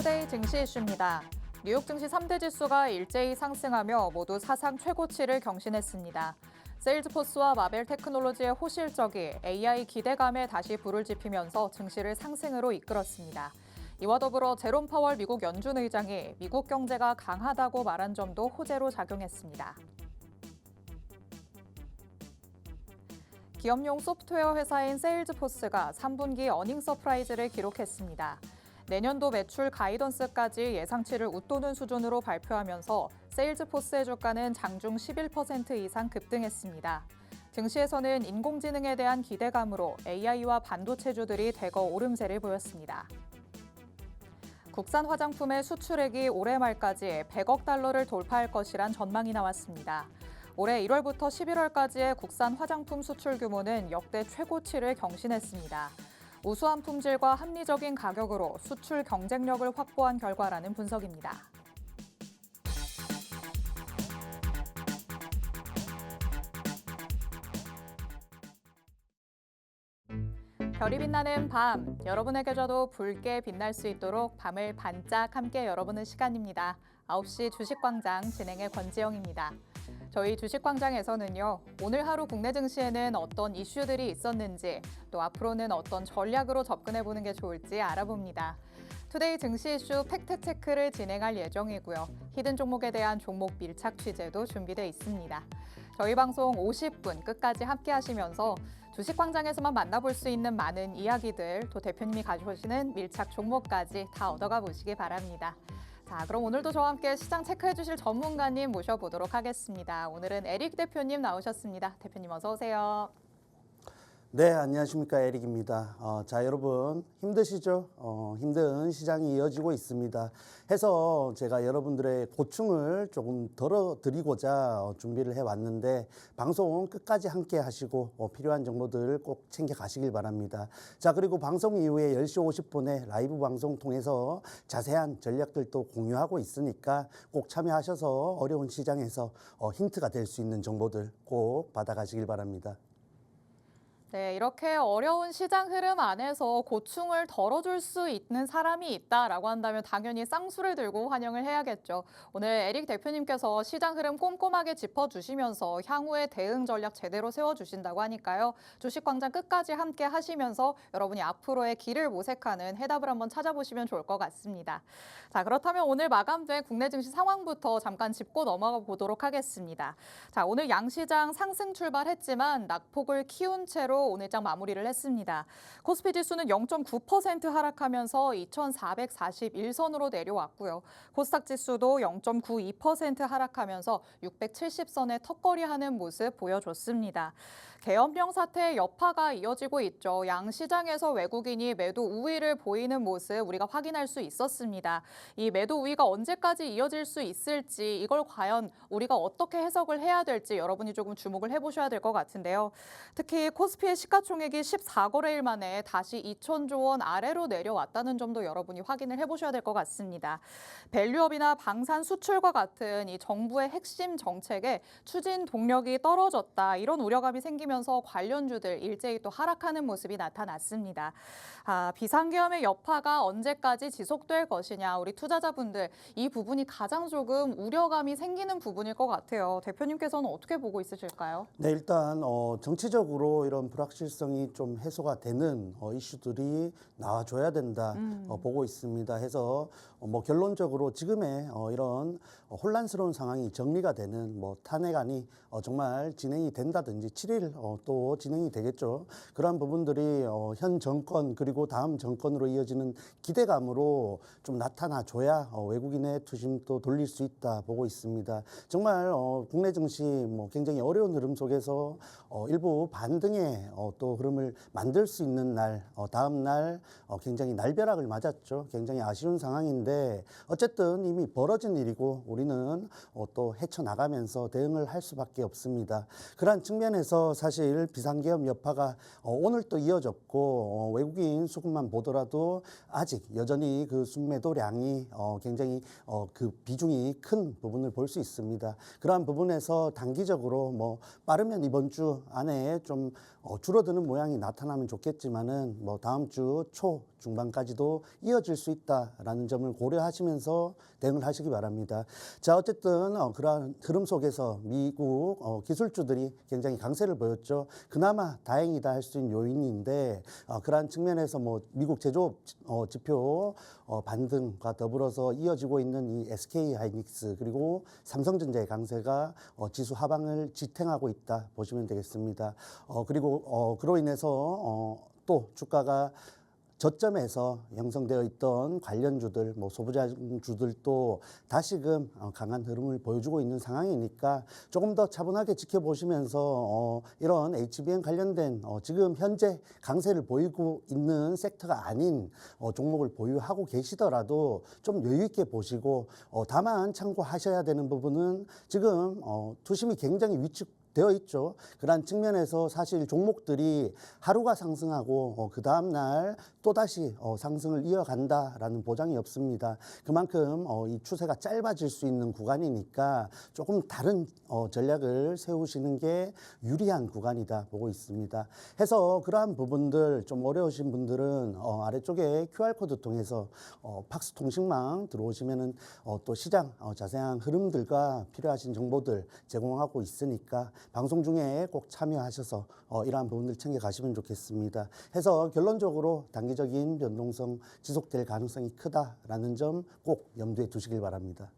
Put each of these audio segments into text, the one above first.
투데이 증시 이슈입니다. 뉴욕 증시 3대 지수가 일제히 상승하며 모두 사상 최고치를 경신했습니다. 세일즈포스와 마벨 테크놀로지의 호실적이 AI 기대감에 다시 불을 지피면서 증시를 상승으로 이끌었습니다. 이와 더불어 제롬 파월 미국 연준 의장이 미국 경제가 강하다고 말한 점도 호재로 작용했습니다. 기업용 소프트웨어 회사인 세일즈포스가 3분기 어닝 서프라이즈를 기록했습니다. 내년도 매출 가이던스까지 예상치를 웃도는 수준으로 발표하면서 세일즈포스의 주가는 장중 11% 이상 급등했습니다. 증시에서는 인공지능에 대한 기대감으로 AI와 반도체주들이 대거 오름세를 보였습니다. 국산 화장품의 수출액이 올해 말까지 100억 달러를 돌파할 것이란 전망이 나왔습니다. 올해 1월부터 11월까지의 국산 화장품 수출 규모는 역대 최고치를 경신했습니다. 우수한 품질과 합리적인 가격으로 수출 경쟁력을 확보한 결과라는 분석입니다. 별이 빛나는 밤, 여러분에게도 붉게 빛날 수 있도록 밤을 반짝 함께 열어보는 시간입니다. 9시 주식광장 진행의 권지영입니다. 저희 주식광장에서는요, 오늘 하루 국내 증시에는 어떤 이슈들이 있었는지, 또 앞으로는 어떤 전략으로 접근해보는 게 좋을지 알아봅니다. 투데이 증시 이슈 팩트체크를 진행할 예정이고요. 히든 종목에 대한 종목 밀착 취재도 준비되어 있습니다. 저희 방송 50분 끝까지 함께 하시면서 주식광장에서만 만나볼 수 있는 많은 이야기들, 또 대표님이 가져오시는 밀착 종목까지 다 얻어가 보시기 바랍니다. 자, 그럼 오늘도 저와 함께 시장 체크해 주실 전문가님 모셔보도록 하겠습니다. 오늘은 에릭 대표님 나오셨습니다. 대표님 어서 오세요. 네, 안녕하십니까. 에릭입니다. 자, 여러분 힘드시죠? 힘든 시장이 이어지고 있습니다. 해서 제가 여러분들의 고충을 조금 덜어드리고자 준비를 해왔는데 방송 끝까지 함께 하시고 필요한 정보들 꼭 챙겨 가시길 바랍니다. 자, 그리고 방송 이후에 10시 50분에 라이브 방송 통해서 자세한 전략들도 공유하고 있으니까 꼭 참여하셔서 어려운 시장에서 힌트가 될 수 있는 정보들 꼭 받아가시길 바랍니다. 네, 이렇게 어려운 시장 흐름 안에서 고충을 덜어줄 수 있는 사람이 있다라고 한다면 당연히 쌍수를 들고 환영을 해야겠죠. 오늘 에릭 대표님께서 시장 흐름 꼼꼼하게 짚어주시면서 향후의 대응 전략 제대로 세워주신다고 하니까요. 주식광장 끝까지 함께 하시면서 여러분이 앞으로의 길을 모색하는 해답을 한번 찾아보시면 좋을 것 같습니다. 자, 그렇다면 오늘 마감된 국내 증시 상황부터 잠깐 짚고 넘어가 보도록 하겠습니다. 자, 오늘 양시장 상승 출발했지만 낙폭을 키운 채로 오늘장 마무리를 했습니다. 코스피 지수는 0.9% 하락하면서 2,441선으로 내려왔고요. 코스닥 지수도 0.92% 하락하면서 670선에 턱걸이하는 모습 보여줬습니다. 계엄령 사태의 여파가 이어지고 있죠. 양 시장에서 외국인이 매도 우위를 보이는 모습 우리가 확인할 수 있었습니다. 이 매도 우위가 언제까지 이어질 수 있을지, 이걸 과연 우리가 어떻게 해석을 해야 될지 여러분이 조금 주목을 해보셔야 될 것 같은데요. 특히 코스피의 시가총액이 14거래일 만에 다시 2천조 원 아래로 내려왔다는 점도 여러분이 확인을 해보셔야 될 것 같습니다. 밸류업이나 방산 수출과 같은 이 정부의 핵심 정책에 추진 동력이 떨어졌다, 이런 우려감이 생기면서 관련주들 일제히 또 하락하는 모습이 나타났습니다. 비상계엄의 여파가 언제까지 지속될 것이냐, 우리 투자자분들 이 부분이 가장 조금 우려감이 생기는 부분일 것 같아요. 대표님께서는 어떻게 보고 있으실까요? 네, 일단 정치적으로 이런 불확실성이 좀 해소가 되는 이슈들이 나와줘야 된다 보고 있습니다. 해서 결론적으로 지금의 이런 혼란스러운 상황이 정리가 되는 탄핵안이 정말 진행이 된다든지 7일 또 진행이 되겠죠. 그러한 부분들이 현 정권 그리고 다음 정권으로 이어지는 기대감으로 좀 나타나줘야 외국인의 투심도 돌릴 수 있다 보고 있습니다. 정말 국내 증시 굉장히 어려운 흐름 속에서 일부 반등의 또 흐름을 만들 수 있는 날, 다음 날 굉장히 날벼락을 맞았죠. 굉장히 아쉬운 상황인데 어쨌든 이미 벌어진 일이고 우리는 또 헤쳐나가면서 대응을 할 수밖에 없습니다. 그러한 측면에서 사실 사실 비상계엄 여파가 오늘 또 이어졌고 외국인 수급만 보더라도 아직 여전히 그 순매도량이 굉장히 그 비중이 큰 부분을 볼 수 있습니다. 그러한 부분에서 단기적으로 뭐 빠르면 이번 주 안에 좀 줄어드는 모양이 나타나면 좋겠지만은 뭐 다음 주 초 중반까지도 이어질 수 있다라는 점을 고려하시면서 대응을 하시기 바랍니다. 자, 어쨌든 그러한 흐름 속에서 미국 기술주들이 굉장히 강세를 보였죠. 그나마 다행이다 할 수 있는 요인인데 그러한 측면에서 뭐 미국 제조업 지표 반등과 더불어서 이어지고 있는 이 SK 하이닉스 그리고 삼성전자의 강세가 지수 하방을 지탱하고 있다 보시면 되겠습니다. 그리고 그로 인해서 또 주가가 저점에서 형성되어 있던 관련주들, 뭐 소부장주들도 다시금 강한 흐름을 보여주고 있는 상황이니까 조금 더 차분하게 지켜보시면서 이런 HBM 관련된 지금 현재 강세를 보이고 있는 섹터가 아닌 종목을 보유하고 계시더라도 좀 여유 있게 보시고 다만 참고하셔야 되는 부분은 지금 투심이 굉장히 되어 있죠. 그러한 측면에서 사실 종목들이 하루가 상승하고 그 다음날 또다시 상승을 이어간다라는 보장이 없습니다. 그만큼 이 추세가 짧아질 수 있는 구간이니까 조금 다른 전략을 세우시는 게 유리한 구간이다 보고 있습니다. 해서 그러한 부분들 좀 어려우신 분들은 아래쪽에 QR코드 통해서 팍스통신망 들어오시면은 또 시장 자세한 흐름들과 필요하신 정보들 제공하고 있으니까 방송 중에 꼭 참여하셔서 이러한 부분들 챙겨가시면 좋겠습니다. 해서 결론적으로 단기적인 변동성 지속될 가능성이 크다라는 점 꼭 염두에 두시길 바랍니다.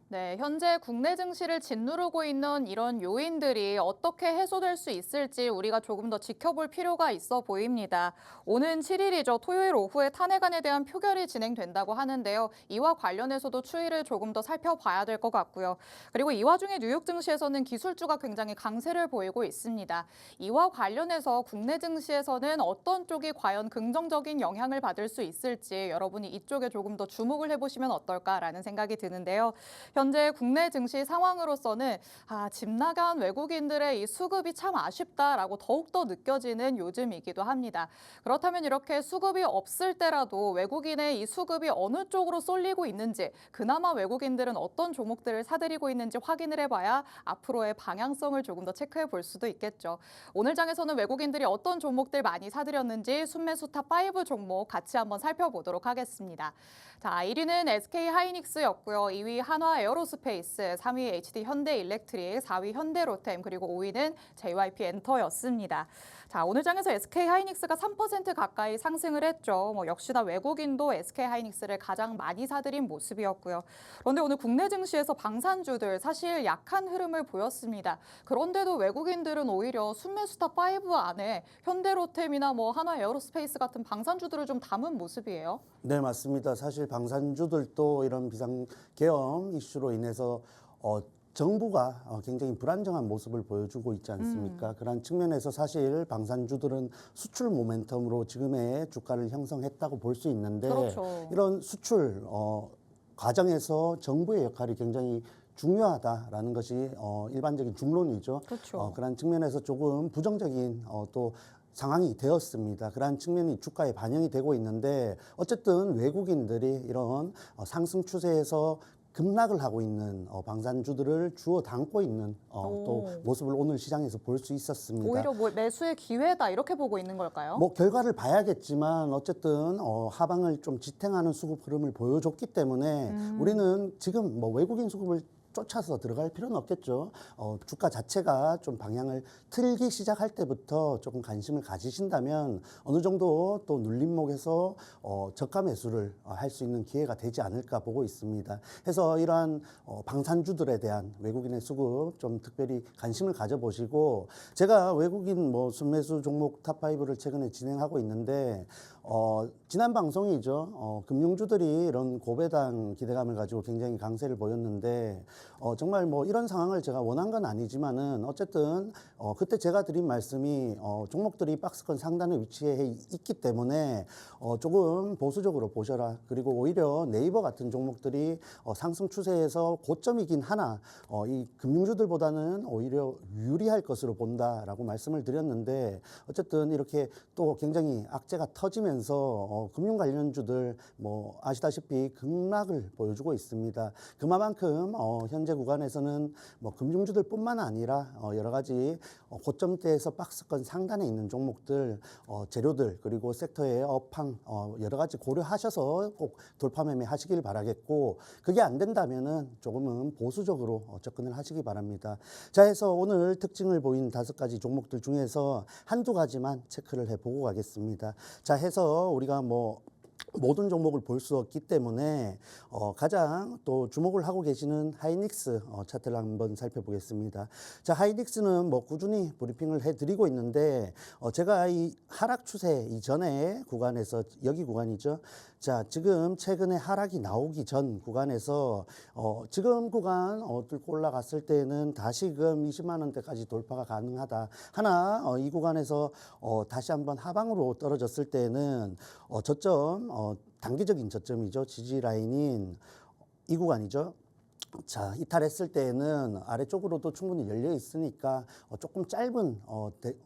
네, 현재 국내 증시를 짓누르고 있는 이런 요인들이 어떻게 해소될 수 있을지 우리가 조금 더 지켜볼 필요가 있어 보입니다. 오는 7일이죠. 토요일 오후에 탄핵안에 대한 표결이 진행된다고 하는데요. 이와 관련해서도 추이를 조금 더 살펴봐야 될 것 같고요. 그리고 이 와중에 뉴욕 증시에서는 기술주가 굉장히 강세를 보이고 있습니다. 이와 관련해서 국내 증시에서는 어떤 쪽이 과연 긍정적인 영향을 받을 수 있을지 여러분이 이쪽에 조금 더 주목을 해보시면 어떨까라는 생각이 드는데요. 현재 국내 증시 상황으로서는 집 나간 외국인들의 이 수급이 참 아쉽다라고 더욱더 느껴지는 요즘이기도 합니다. 그렇다면 이렇게 수급이 없을 때라도 외국인의 이 수급이 어느 쪽으로 쏠리고 있는지, 그나마 외국인들은 어떤 종목들을 사들이고 있는지 확인을 해봐야 앞으로의 방향성을 조금 더 체크해 볼 수도 있겠죠. 오늘 장에서는 외국인들이 어떤 종목들 많이 사들였는지 순매수탑 5 종목 같이 한번 살펴보도록 하겠습니다. 자, 1위는 SK 하이닉스였고요. 2위 한화 에어로스페이스, 3위 HD 현대일렉트릭, 4위 현대로템, 그리고 5위는 JYP 엔터였습니다. 자, 오늘 장에서 SK 하이닉스가 3% 가까이 상승을 했죠. 역시나 외국인도 SK 하이닉스를 가장 많이 사들인 모습이었고요. 그런데 오늘 국내 증시에서 방산주들 사실 약한 흐름을 보였습니다. 그런데도 외국인들은 오히려 순매수탑 5 안에 현대로템이나 한화 에어로스페이스 같은 방산주들을 좀 담은 모습이에요. 네, 맞습니다. 사실 방산주들도 이런 비상계엄 이슈로 인해서 정부가 굉장히 불안정한 모습을 보여주고 있지 않습니까? 그런 측면에서 사실 방산주들은 수출 모멘텀으로 지금의 주가를 형성했다고 볼 수 있는데 그렇죠. 이런 수출 과정에서 정부의 역할이 굉장히 중요하다라는 것이 일반적인 중론이죠. 그렇죠. 그런 측면에서 조금 부정적인 또 상황이 되었습니다. 그러한 측면이 주가에 반영이 되고 있는데 어쨌든 외국인들이 이런 상승 추세에서 급락을 하고 있는 방산주들을 주워 담고 있는 또 모습을 오늘 시장에서 볼 수 있었습니다. 오히려 매수의 기회다 이렇게 보고 있는 걸까요? 뭐 결과를 봐야겠지만 어쨌든 하방을 좀 지탱하는 수급 흐름을 보여줬기 때문에 우리는 지금 외국인 수급을 쫓아서 들어갈 필요는 없겠죠. 주가 자체가 좀 방향을 틀기 시작할 때부터 조금 관심을 가지신다면 어느 정도 또 눌림목에서 저가 매수를 할 수 있는 기회가 되지 않을까 보고 있습니다. 해서 이러한 방산주들에 대한 외국인의 수급 좀 특별히 관심을 가져보시고 제가 외국인 순매수 종목 탑5를 최근에 진행하고 있는데 지난 방송이죠. 금융주들이 이런 고배당 기대감을 가지고 굉장히 강세를 보였는데 정말 뭐 이런 상황을 제가 원한 건 아니지만은 어쨌든 그때 제가 드린 말씀이 종목들이 박스권 상단에 위치해 있기 때문에 조금 보수적으로 보셔라. 그리고 오히려 네이버 같은 종목들이 상승 추세에서 고점이긴 하나 이 금융주들보다는 오히려 유리할 것으로 본다라고 말씀을 드렸는데 어쨌든 이렇게 또 굉장히 악재가 터지면서 금융 관련주들 뭐 아시다시피 급락을 보여주고 있습니다. 그만큼 현재 구간에서는 뭐 금융주들뿐만 아니라 여러 가지 고점대에서 박스권 상단에 있는 종목들, 재료들 그리고 섹터의 업황 여러 가지 고려하셔서 꼭 돌파 매매 하시길 바라겠고 그게 안 된다면은 조금은 보수적으로 접근을 하시기 바랍니다. 자, 해서 오늘 특징을 보인 5가지 종목들 중에서 한두 가지만 체크를 해보고 가겠습니다. 자, 해서 우리가 뭐 모든 종목을 볼 수 없기 때문에 가장 또 주목을 하고 계시는 하이닉스 차트를 한번 살펴보겠습니다. 자, 하이닉스는 뭐 꾸준히 브리핑을 해드리고 있는데 제가 이 하락 추세 이전에 구간에서 여기 구간이죠. 자, 지금 최근에 하락이 나오기 전 구간에서 지금 구간 뚫고 올라갔을 때는 다시금 20만 원대까지 돌파가 가능하다. 하나 이 구간에서 다시 한번 하방으로 떨어졌을 때는 저점 단기적인 저점이죠. 지지 라인인 이 구간이죠. 자, 이탈했을 때에는 아래쪽으로도 충분히 열려 있으니까 조금 짧은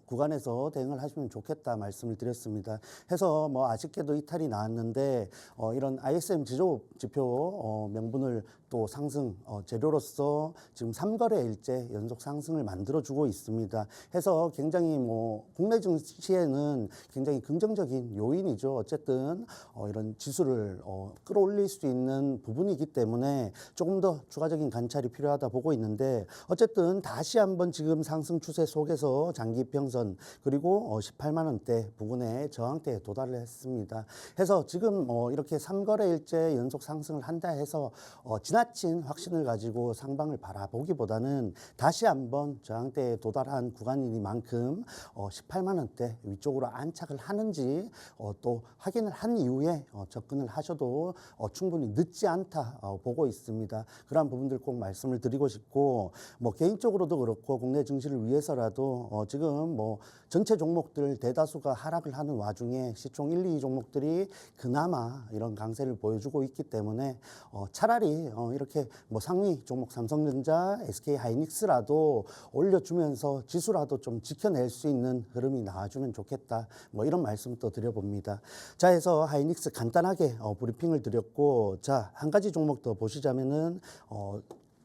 구간에서 대응을 하시면 좋겠다 말씀을 드렸습니다. 해서 뭐 아쉽게도 이탈이 나왔는데 이런 ISM 지표 명분을 또 상승 재료로서 지금 3거래일째 연속 상승을 만들어주고 있습니다. 해서 굉장히 뭐 국내 증시에는 굉장히 긍정적인 요인이죠. 어쨌든 이런 지수를 끌어올릴 수 있는 부분이기 때문에 조금 더 추가적인 관찰이 필요하다 보고 있는데 어쨌든 다시 한번 지금 상승 추세 속에서 장기 평선 그리고 18만 원대 부근에 저항대에 도달을 했습니다. 해서 지금 이렇게 3거래일째 연속 상승을 한다 해서 지나친 확신을 가지고 상방을 바라보기보다는 다시 한번 저항대에 도달한 구간이니만큼 18만 원대 위쪽으로 안착을 하는지 또 확인을 한 이후에 접근을 하셔도 충분히 늦지 않다 보고 있습니다. 그러한 부분들 꼭 말씀을 드리고 싶고 뭐 개인적으로도 그렇고 국내 증시를 위해서라도 지금 뭐 전체 종목들 대다수가 하락을 하는 와중에 시총 1, 2 종목들이 그나마 이런 강세를 보여주고 있기 때문에 차라리 이렇게 뭐 상위 종목 삼성전자, SK 하이닉스라도 올려주면서 지수라도 좀 지켜낼 수 있는 흐름이 나와주면 좋겠다. 뭐 이런 말씀 또 드려봅니다. 자, 해서 하이닉스 간단하게 브리핑을 드렸고 자, 한 가지 종목 더 보시자면은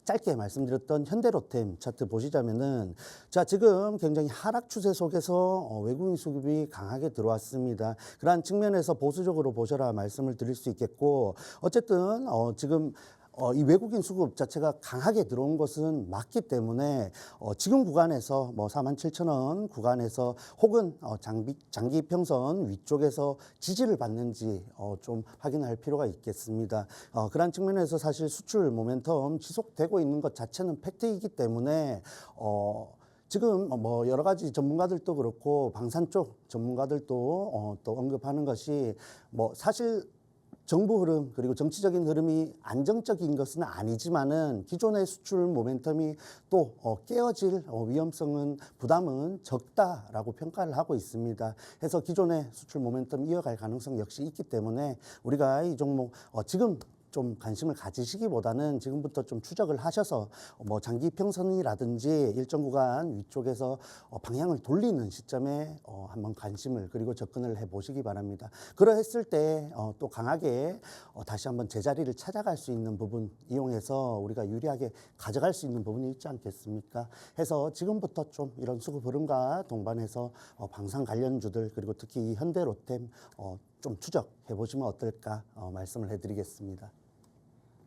짧게 말씀드렸던 현대로템 차트 보시자면은 자, 지금 굉장히 하락 추세 속에서 외국인 수급이 강하게 들어왔습니다. 그러한 측면에서 보수적으로 보셔라 말씀을 드릴 수 있겠고 어쨌든 지금 이 외국인 수급 자체가 강하게 들어온 것은 맞기 때문에 지금 구간에서 뭐 47,000원 구간에서 혹은 장기 평선 위쪽에서 지지를 받는지 좀 확인할 필요가 있겠습니다. 그런 측면에서 사실 수출 모멘텀 지속되고 있는 것 자체는 팩트이기 때문에 지금 뭐 여러 가지 전문가들도 그렇고 방산 쪽 전문가들도 또 언급하는 것이 뭐 사실 정부 흐름 그리고 정치적인 흐름이 안정적인 것은 아니지만은 기존의 수출 모멘텀이 또 깨어질 위험성은 부담은 적다라고 평가를 하고 있습니다. 해서 기존의 수출 모멘텀 이어갈 가능성 역시 있기 때문에 우리가 이 종목 지금 좀 관심을 가지시기보다는 지금부터 좀 추적을 하셔서 뭐 장기 평선이라든지 일정 구간 위쪽에서 방향을 돌리는 시점에 한번 관심을 그리고 접근을 해보시기 바랍니다. 그러했을 때 또 강하게 다시 한번 제자리를 찾아갈 수 있는 부분 이용해서 우리가 유리하게 가져갈 수 있는 부분이 있지 않겠습니까? 해서 지금부터 좀 이런 수급 흐름과 동반해서 방산 관련주들 그리고 특히 이 현대로템 좀 추적해 보시면 어떨까 말씀을 해드리겠습니다.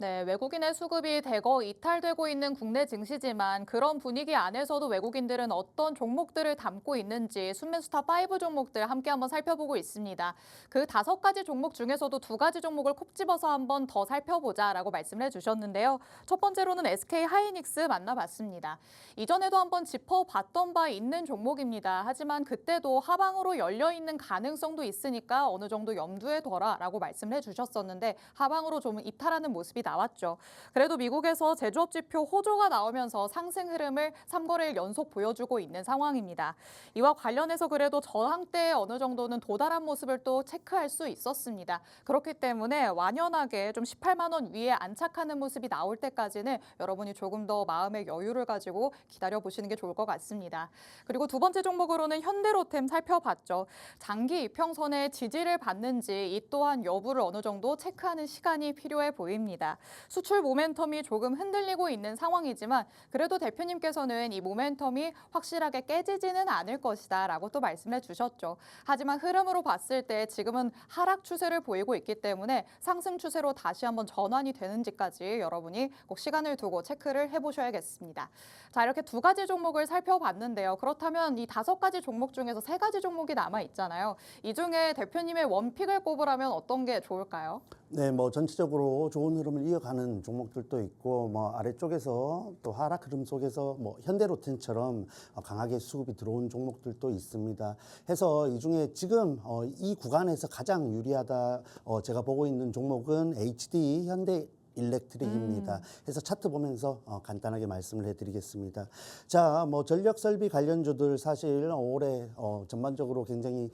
네, 외국인의 수급이 대거 이탈되고 있는 국내 증시지만 그런 분위기 안에서도 외국인들은 어떤 종목들을 담고 있는지 순매수탑 5 종목들 함께 한번 살펴보고 있습니다. 그 5가지 종목 중에서도 2가지 종목을 콕 집어서 한번 더 살펴보자라고 말씀을 해주셨는데요. 첫 번째로는 SK 하이닉스 만나봤습니다. 이전에도 한번 짚어봤던 바 있는 종목입니다. 하지만 그때도 하방으로 열려있는 가능성도 있으니까 어느 정도 염두에 둬라라고 말씀을 해주셨었는데 하방으로 좀 이탈하는 모습이 나왔죠. 그래도 미국에서 제조업 지표 호조가 나오면서 상승 흐름을 3거래일 연속 보여주고 있는 상황입니다. 이와 관련해서 그래도 저항대에 어느 정도는 도달한 모습을 또 체크할 수 있었습니다. 그렇기 때문에 완연하게 좀 18만 원 위에 안착하는 모습이 나올 때까지는 여러분이 조금 더 마음의 여유를 가지고 기다려보시는 게 좋을 것 같습니다. 그리고 두 번째 종목으로는 현대로템 살펴봤죠. 장기 이평선의 지지를 받는지 이 또한 여부를 어느 정도 체크하는 시간이 필요해 보입니다. 수출 모멘텀이 조금 흔들리고 있는 상황이지만 그래도 대표님께서는 이 모멘텀이 확실하게 깨지지는 않을 것이다 라고 또 말씀해 주셨죠. 하지만 흐름으로 봤을 때 지금은 하락 추세를 보이고 있기 때문에 상승 추세로 다시 한번 전환이 되는지까지 여러분이 꼭 시간을 두고 체크를 해보셔야겠습니다. 자, 이렇게 두 가지 종목을 살펴봤는데요. 그렇다면 이 5가지 종목 중에서 3가지 종목이 남아 있잖아요. 이 중에 대표님의 원픽을 꼽으라면 어떤 게 좋을까요? 네, 뭐 전체적으로 좋은 흐름을 이어가는 종목들도 있고, 뭐 아래쪽에서 또 하락 흐름 속에서 뭐 현대로템처럼 강하게 수급이 들어온 종목들도 있습니다. 해서 이 중에 지금 이 구간에서 가장 유리하다 제가 보고 있는 종목은 HD 현대 일렉트릭입니다. 해서 차트 보면서 간단하게 말씀을 해드리겠습니다. 자, 뭐 전력 설비 관련주들 사실 올해 전반적으로 굉장히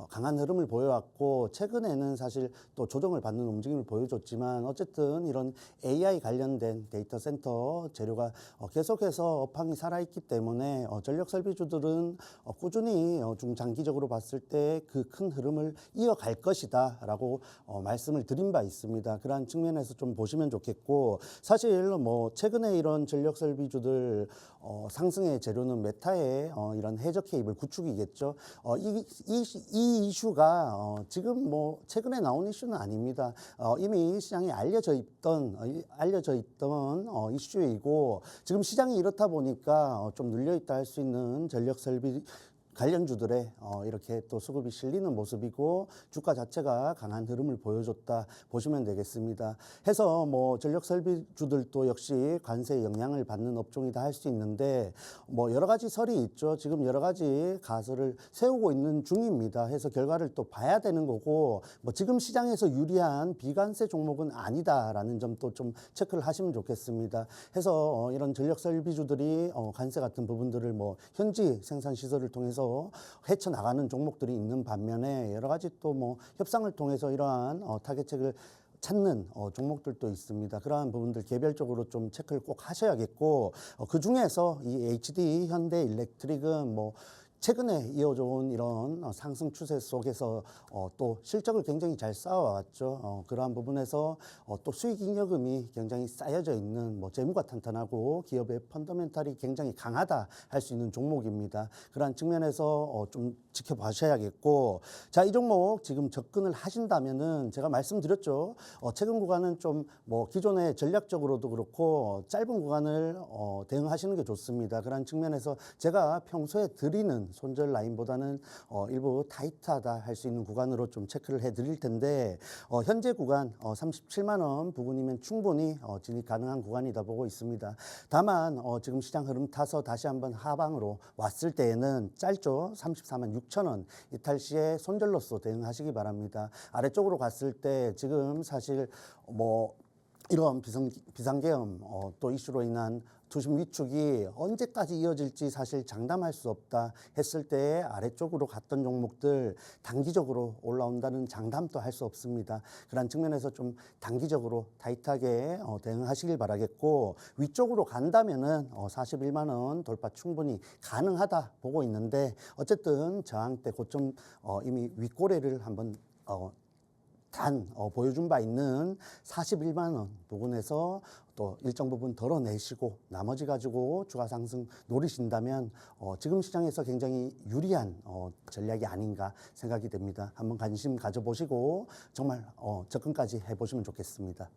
강한 흐름을 보여왔고 최근에는 사실 또 조정을 받는 움직임을 보여줬지만 어쨌든 이런 AI 관련된 데이터 센터 재료가 계속해서 업황이 살아있기 때문에 전력 설비주들은 꾸준히 중장기적으로 봤을 때 그 큰 흐름을 이어갈 것이다라고 말씀을 드린 바 있습니다. 그러한 측면에서 좀 보시면 좋겠고 사실 뭐 최근에 이런 전력 설비주들 상승의 재료는 메타의 이런 해저 케이블 구축이겠죠. 이 이슈가 지금 뭐 최근에 나온 이슈는 아닙니다. 이미 시장에 알려져 있던 이슈이고 지금 시장이 이렇다 보니까 좀 눌려 있다 할 수 있는 전력 설비 관련주들에 이렇게 또 수급이 실리는 모습이고 주가 자체가 강한 흐름을 보여줬다 보시면 되겠습니다. 해서 뭐 전력 설비주들도 역시 관세의 영향을 받는 업종이다 할 수 있는데 뭐 여러 가지 설이 있죠. 지금 여러 가지 가설을 세우고 있는 중입니다. 해서 결과를 또 봐야 되는 거고 뭐 지금 시장에서 유리한 비관세 종목은 아니다라는 점도 좀 체크를 하시면 좋겠습니다. 해서 이런 전력 설비주들이 관세 같은 부분들을 뭐 현지 생산 시설을 통해서 헤쳐나가는 종목들이 있는 반면에 여러 가지 또 뭐 협상을 통해서 이러한 타겟책을 찾는 종목들도 있습니다. 그러한 부분들 개별적으로 좀 체크를 꼭 하셔야겠고 그 중에서 이 HD 현대 일렉트릭은 뭐 최근에 이어져 온 이런 상승 추세 속에서 또 실적을 굉장히 잘 쌓아왔죠. 그러한 부분에서 또 수익잉여금이 굉장히 쌓여져 있는 뭐 재무가 탄탄하고 기업의 펀더멘탈이 굉장히 강하다 할 수 있는 종목입니다. 그러한 측면에서 좀 지켜보셔야겠고 자, 이 종목 지금 접근을 하신다면은 제가 말씀드렸죠. 최근 구간은 좀 뭐 기존의 전략적으로도 그렇고 짧은 구간을 대응하시는 게 좋습니다. 그러한 측면에서 제가 평소에 드리는 손절 라인보다는 일부 타이트하다 할 수 있는 구간으로 좀 체크를 해드릴 텐데 현재 구간 37만 원 부근이면 충분히 진입 가능한 구간이다 보고 있습니다. 다만 지금 시장 흐름 타서 다시 한번 하방으로 왔을 때에는 짧죠. 34만 6천 원 이탈 시에 손절로서 대응하시기 바랍니다. 아래쪽으로 갔을 때 지금 사실 뭐 이런 비상계엄 또 이슈로 인한 투심 위축이 언제까지 이어질지 사실 장담할 수 없다 했을 때 아래쪽으로 갔던 종목들 단기적으로 올라온다는 장담도 할 수 없습니다. 그런 측면에서 좀 단기적으로 타이트하게 대응하시길 바라겠고 위쪽으로 간다면은 41만 원 돌파 충분히 가능하다 보고 있는데 어쨌든 저항 때 고점 이미 윗꼬리를 한번 보여준 바 있는 41만 원 부근에서 또 일정 부분 덜어내시고 나머지 가지고 주가 상승 노리신다면 지금 시장에서 굉장히 유리한 전략이 아닌가 생각이 됩니다. 한번 관심 가져보시고 정말 접근까지 해보시면 좋겠습니다.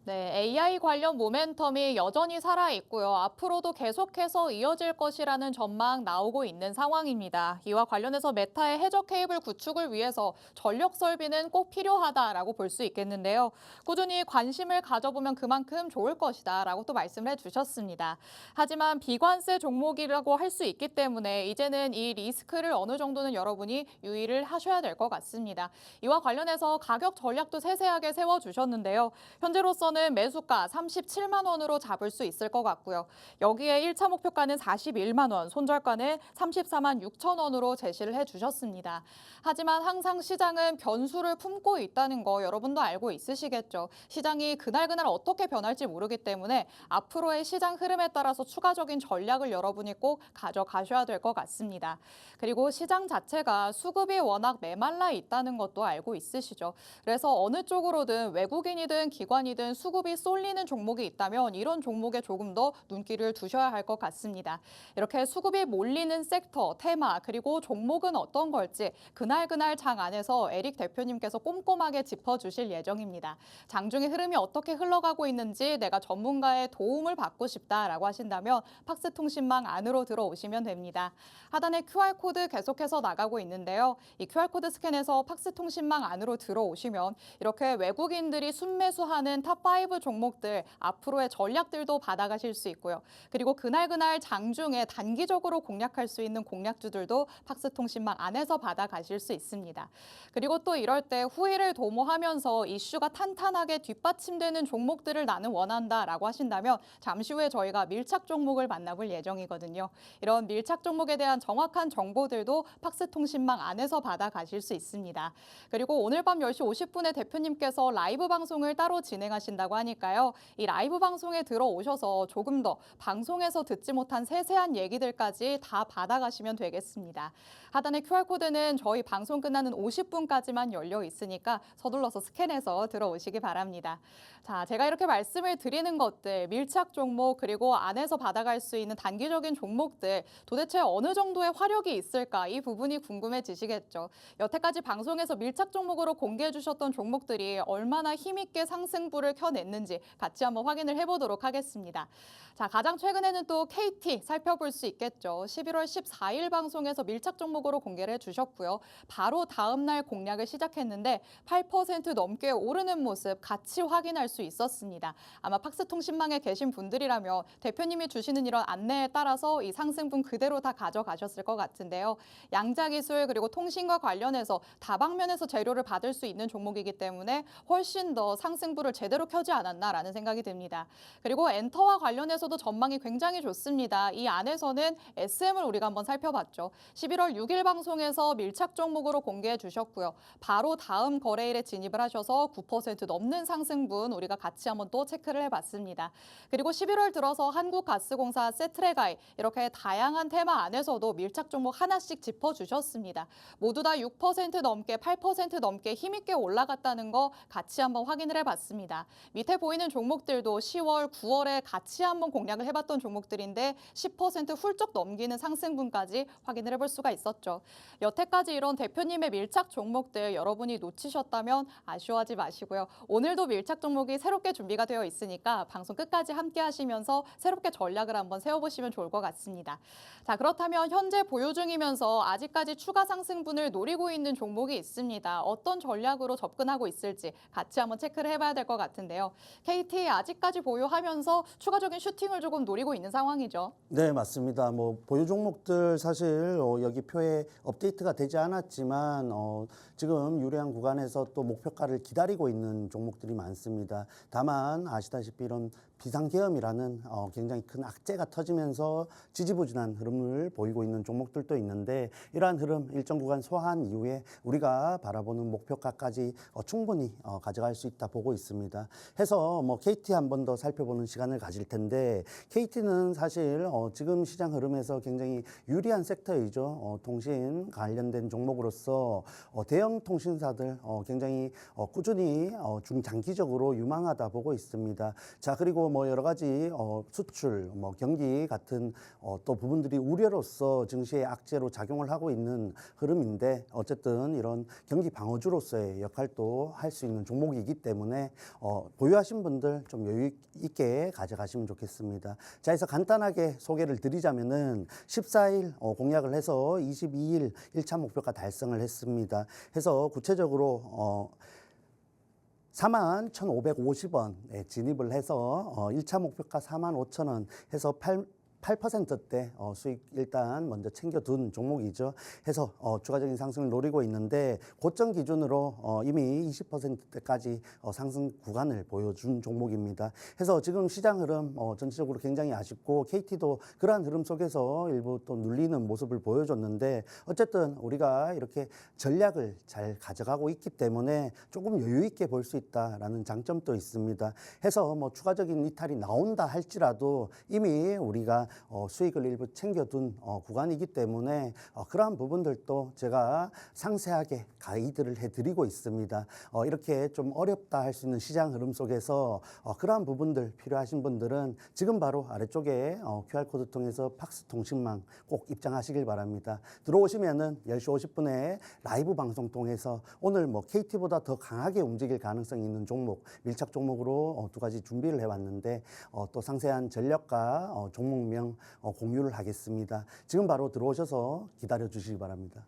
네, AI 관련 모멘텀이 여전히 살아있고요. 앞으로도 계속해서 이어질 것이라는 전망 나오고 있는 상황입니다. 이와 관련해서 메타의 해저 케이블 구축을 위해서 전력 설비는 꼭 필요하다라고 볼 수 있겠는데요. 꾸준히 관심을 가져보면 그만큼 좋을 것이다라고 또 말씀을 해주셨습니다. 하지만 비관세 종목이라고 할 수 있기 때문에 이제는 이 리스크를 어느 정도는 여러분이 유의를 하셔야 될 것 같습니다. 이와 관련해서 가격 전략도 세세하게 세워주셨는데요. 현재로서는 우선은 매수가 37만 원으로 잡을 수 있을 것 같고요. 여기에 1차 목표가는 41만 원, 손절가는 34만 6천 원으로 제시를 해주셨습니다. 하지만 항상 시장은 변수를 품고 있다는 거 여러분도 알고 있으시겠죠. 시장이 그날그날 어떻게 변할지 모르기 때문에 앞으로의 시장 흐름에 따라서 추가적인 전략을 여러분이 꼭 가져가셔야 될 것 같습니다. 그리고 시장 자체가 수급이 워낙 메말라 있다는 것도 알고 있으시죠. 그래서 어느 쪽으로든 외국인이든 기관이든 수급이 쏠리는 종목이 있다면 이런 종목에 조금 더 눈길을 두셔야 할 것 같습니다. 이렇게 수급이 몰리는 섹터, 테마, 그리고 종목은 어떤 걸지 그날 장 안에서 에릭 대표님께서 꼼꼼하게 짚어주실 예정입니다. 장중의 흐름이 어떻게 흘러가고 있는지 내가 전문가의 도움을 받고 싶다라고 하신다면 팍스통신망 안으로 들어오시면 됩니다. 하단에 QR코드 계속해서 나가고 있는데요. 이 QR코드 스캔해서 팍스통신망 안으로 들어오시면 이렇게 외국인들이 순매수하는 탑5 종목들 앞으로의 전략들도 받아가실 수 있고요. 그리고 그날 장중에 단기적으로 공략할 수 있는 공략주들도 팍스통신망 안에서 받아가실 수 있습니다. 그리고 또 이럴 때 후위를 도모하면서 이슈가 탄탄하게 뒷받침되는 종목들을 나는 원한다라고 하신다면 잠시 후에 저희가 밀착 종목을 만나볼 예정이거든요. 이런 밀착 종목에 대한 정확한 정보들도 팍스통신망 안에서 받아가실 수 있습니다. 그리고 오늘 밤 10시 50분에 대표님께서 라이브 방송을 따로 진행하신다고 하니까요. 이 라이브 방송에 들어오셔서 조금 더 방송에서 듣지 못한 세세한 얘기들까지 다 받아가시면 되겠습니다. 하단의 QR코드는 저희 방송 끝나는 50분까지만 열려 있으니까 서둘러서 스캔해서 들어오시기 바랍니다. 자, 제가 이렇게 말씀을 드리는 것들, 밀착 종목 그리고 안에서 받아갈 수 있는 단기적인 종목들 도대체 어느 정도의 화력이 있을까 이 부분이 궁금해지시겠죠. 여태까지 방송에서 밀착 종목으로 공개해 주셨던 종목들이 얼마나 힘있게 상승부를 켜냈는지 같이 한번 확인을 해보도록 하겠습니다. 자, 가장 최근에는 또 KT 살펴볼 수 있겠죠. 11월 14일 방송에서 밀착 종목으로 공개를 해주셨고요. 바로 다음 날 공략을 시작했는데 8% 넘게 오르는 모습 같이 확인할 수 있었습니다. 아마 팍스통신망에 계신 분들이라면 대표님이 주시는 이런 안내에 따라서 이 상승분 그대로 다 가져가셨을 것 같은데요. 양자기술 그리고 통신과 관련해서 다방면에서 재료를 받을 수 있는 종목이기 때문에 훨씬 더 상승부를 제대로 켜지 않았나라는 생각이 듭니다. 그리고 엔터와 관련해서도 전망이 굉장히 좋습니다. 이 안에서는 SM을 우리가 한번 살펴봤죠. 11월 6일 방송에서 밀착 종목으로 공개해 주셨고요. 바로 다음 거래일에 진입을 하셔서 9% 넘는 상승분 우리가 같이 한번 또 체크를 해봤습니다. 그리고 11월 들어서 한국가스공사, 세트레가이 이렇게 다양한 테마 안에서도 밀착 종목 하나씩 짚어주셨습니다. 모두 다 6% 넘게 8% 넘게 힘있게 올라갔다는 거 같이 한번 확인을 해봤습니다. 밑에 보이는 종목들도 10월, 9월에 같이 한번 공략을 해봤던 종목들인데 10% 훌쩍 넘기는 상승분까지 확인을 해볼 수가 있었죠. 여태까지 이런 대표님의 밀착 종목들 여러분이 놓치셨다면 아쉬워하지 마시고요. 오늘도 밀착 종목이 새롭게 준비가 되어 있으니까 방송 끝까지 함께 하시면서 새롭게 전략을 한번 세워보시면 좋을 것 같습니다. 자, 그렇다면 현재 보유 중이면서 아직까지 추가 상승분을 노리고 있는 종목이 있습니다. 어떤 전략으로 접근하고 있을지 같이 한번 체크를 해봐야 될 것 같은데요. KT 아직까지 보유하면서 추가적인 슈팅을 조금 노리고 있는 상황이죠. 네, 맞습니다. 뭐 보유 종목들 사실 여기 표에 업데이트가 되지 않았지만 지금 유리한 구간에서 또 목표가를 기다리고 있는 종목들이 많습니다. 다만 아시다시피 이런 비상계엄이라는 굉장히 큰 악재가 터지면서 지지부진한 흐름을 보이고 있는 종목들도 있는데 이러한 흐름 일정 구간 소화한 이후에 우리가 바라보는 목표가까지 충분히 가져갈 수 있다 보고 있습니다. 해서 뭐 KT 한 번 더 살펴보는 시간을 가질 텐데 KT는 사실 지금 시장 흐름에서 굉장히 유리한 섹터이죠. 통신 관련된 종목으로서 대형 통신사들 굉장히 꾸준히 중장기적으로 유망하다 보고 있습니다. 자, 그리고 뭐 여러 가지 수출, 뭐 경기 같은 또 부분들이 우려로서 증시의 악재로 작용을 하고 있는 흐름인데 어쨌든 이런 경기 방어주로서의 역할도 할 수 있는 종목이기 때문에 보유하신 분들 좀 여유 있게 가져가시면 좋겠습니다. 자, 그래서 간단하게 소개를 드리자면은 14일 공략을 해서 22일 1차 목표가 달성을 했습니다. 해서 구체적으로 41,550원에 진입을 해서 1차 목표가 45,000원 해서 8%대 수익 일단 먼저 챙겨둔 종목이죠. 해서 추가적인 상승을 노리고 있는데 고점 기준으로 이미 20%대까지 상승 구간을 보여준 종목입니다. 해서 지금 시장 흐름 전체적으로 굉장히 아쉽고 KT도 그러한 흐름 속에서 일부 또 눌리는 모습을 보여줬는데 어쨌든 우리가 이렇게 전략을 잘 가져가고 있기 때문에 조금 여유 있게 볼 수 있다라는 장점도 있습니다. 해서 뭐 추가적인 이탈이 나온다 할지라도 이미 우리가 수익을 일부 챙겨둔 구간이기 때문에 그러한 부분들도 제가 상세하게 가이드를 해드리고 있습니다. 이렇게 좀 어렵다 할 수 있는 시장 흐름 속에서 그러한 부분들 필요하신 분들은 지금 바로 아래쪽에 QR코드 통해서 팍스통신망 꼭 입장하시길 바랍니다. 들어오시면은 10시 50분에 라이브 방송 통해서 오늘 뭐 KT보다 더 강하게 움직일 가능성이 있는 종목, 밀착 종목으로 두 가지 준비를 해왔는데 또 상세한 전략과 종목명 공유를 하겠습니다. 지금 바로 들어오셔서 기다려 주시기 바랍니다.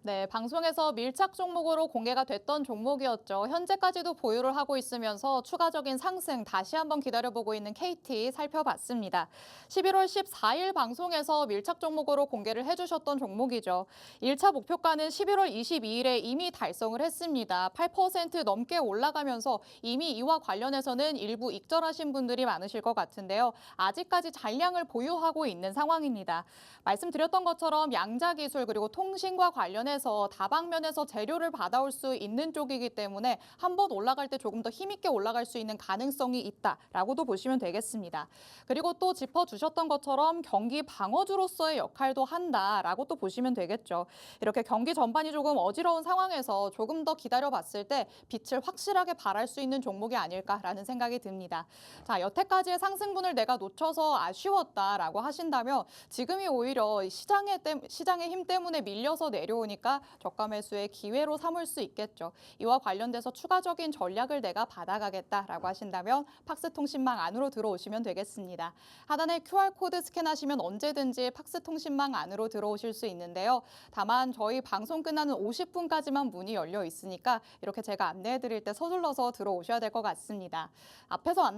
네, 방송에서 밀착 종목으로 공개가 됐던 종목이었죠. 현재까지도 보유를 하고 있으면서 추가적인 상승 다시 한번 기다려보고 있는 KT 살펴봤습니다. 11월 14일 방송에서 밀착 종목으로 공개를 해주셨던 종목이죠. 1차 목표가는 11월 22일에 이미 달성을 했습니다. 8% 넘게 올라가면서 이미 이와 관련해서는 일부 익절하신 분들이 많으실 것 같은데요. 아직까지 잔량을 보유하고 있는 상황입니다. 말씀드렸던 것처럼 양자 기술 그리고 통신과 관련해서 다방면에서 재료를 받아올 수 있는 쪽이기 때문에 한번 올라갈 때 조금 더 힘있게 올라갈 수 있는 가능성이 있다라고도 보시면 되겠습니다. 그리고 또 짚어주셨던 것처럼 경기 방어주로서의 역할도 한다라고 또 보시면 되겠죠. 이렇게 경기 전반이 조금 어지러운 상황에서 조금 더 기다려봤을 때 빛을 확실하게 발할 수 있는 종목이 아닐까라는 생각이 듭니다. 자, 여태까지의 상승분을 내가 놓쳐서 아쉬웠다라고 하신다면 지금이 오히려 시장의 힘 때문에 밀려서 내려오니까 저가 매수의 기회로 삼을 수 있겠죠. 이와 관련돼서 추가적인 전략을 내가 받아가겠다라고 하신다면 팍스통신망 안으로 들어오시면 되겠습니다. 하단에 QR코드 스캔하시면 언제든지 팍스통신망 안으로 들어오실 수 있는데요. 다만 저희 방송 끝나는 50분까지만 문이 열려 있으니까 이렇게 제가 안내해드릴 때 서둘러서 들어오셔야 될 것 같습니다. 앞에서